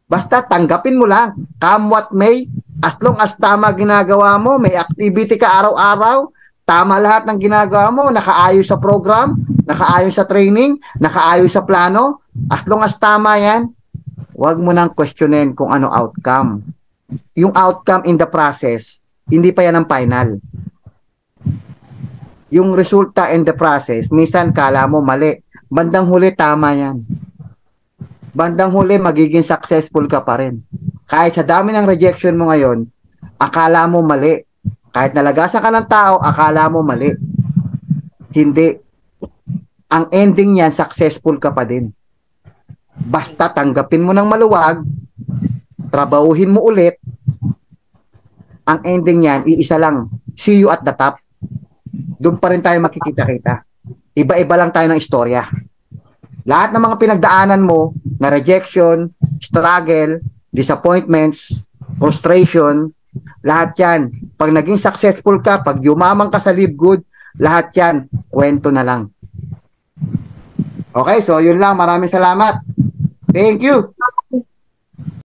Basta tanggapin mo lang. Come what may, as long as tama ginagawa mo, may activity ka araw-araw, tama lahat ng ginagawa mo, nakaayos sa program, nakaayos sa training, nakaayos sa plano, as long as tama yan, huwag mo nang questionin kung ano outcome. Yung outcome in the process, hindi pa yan ang final. Yung resulta in the process, minsan kala mo mali. Bandang huli, tama yan. Bandang huli, magiging successful ka pa rin. Kahit sa dami ng rejection mo ngayon, akala mo mali. Kahit nalagasan ka ng tao, akala mo mali. Hindi. Ang ending niyan, successful ka pa din. Basta tanggapin mo ng maluwag, trabahuhin mo ulit, ang ending niyan, iisa lang. See you at the top. Doon pa rin tayo makikita-kita. Iba-iba lang tayo ng istorya. Lahat ng mga pinagdaanan mo na rejection, struggle, disappointments, frustration, lahat yan. Pag naging successful ka, pag yumaman ka sa live good, lahat yan, kwento na lang. Okay, so yun lang. Maraming salamat. Thank you.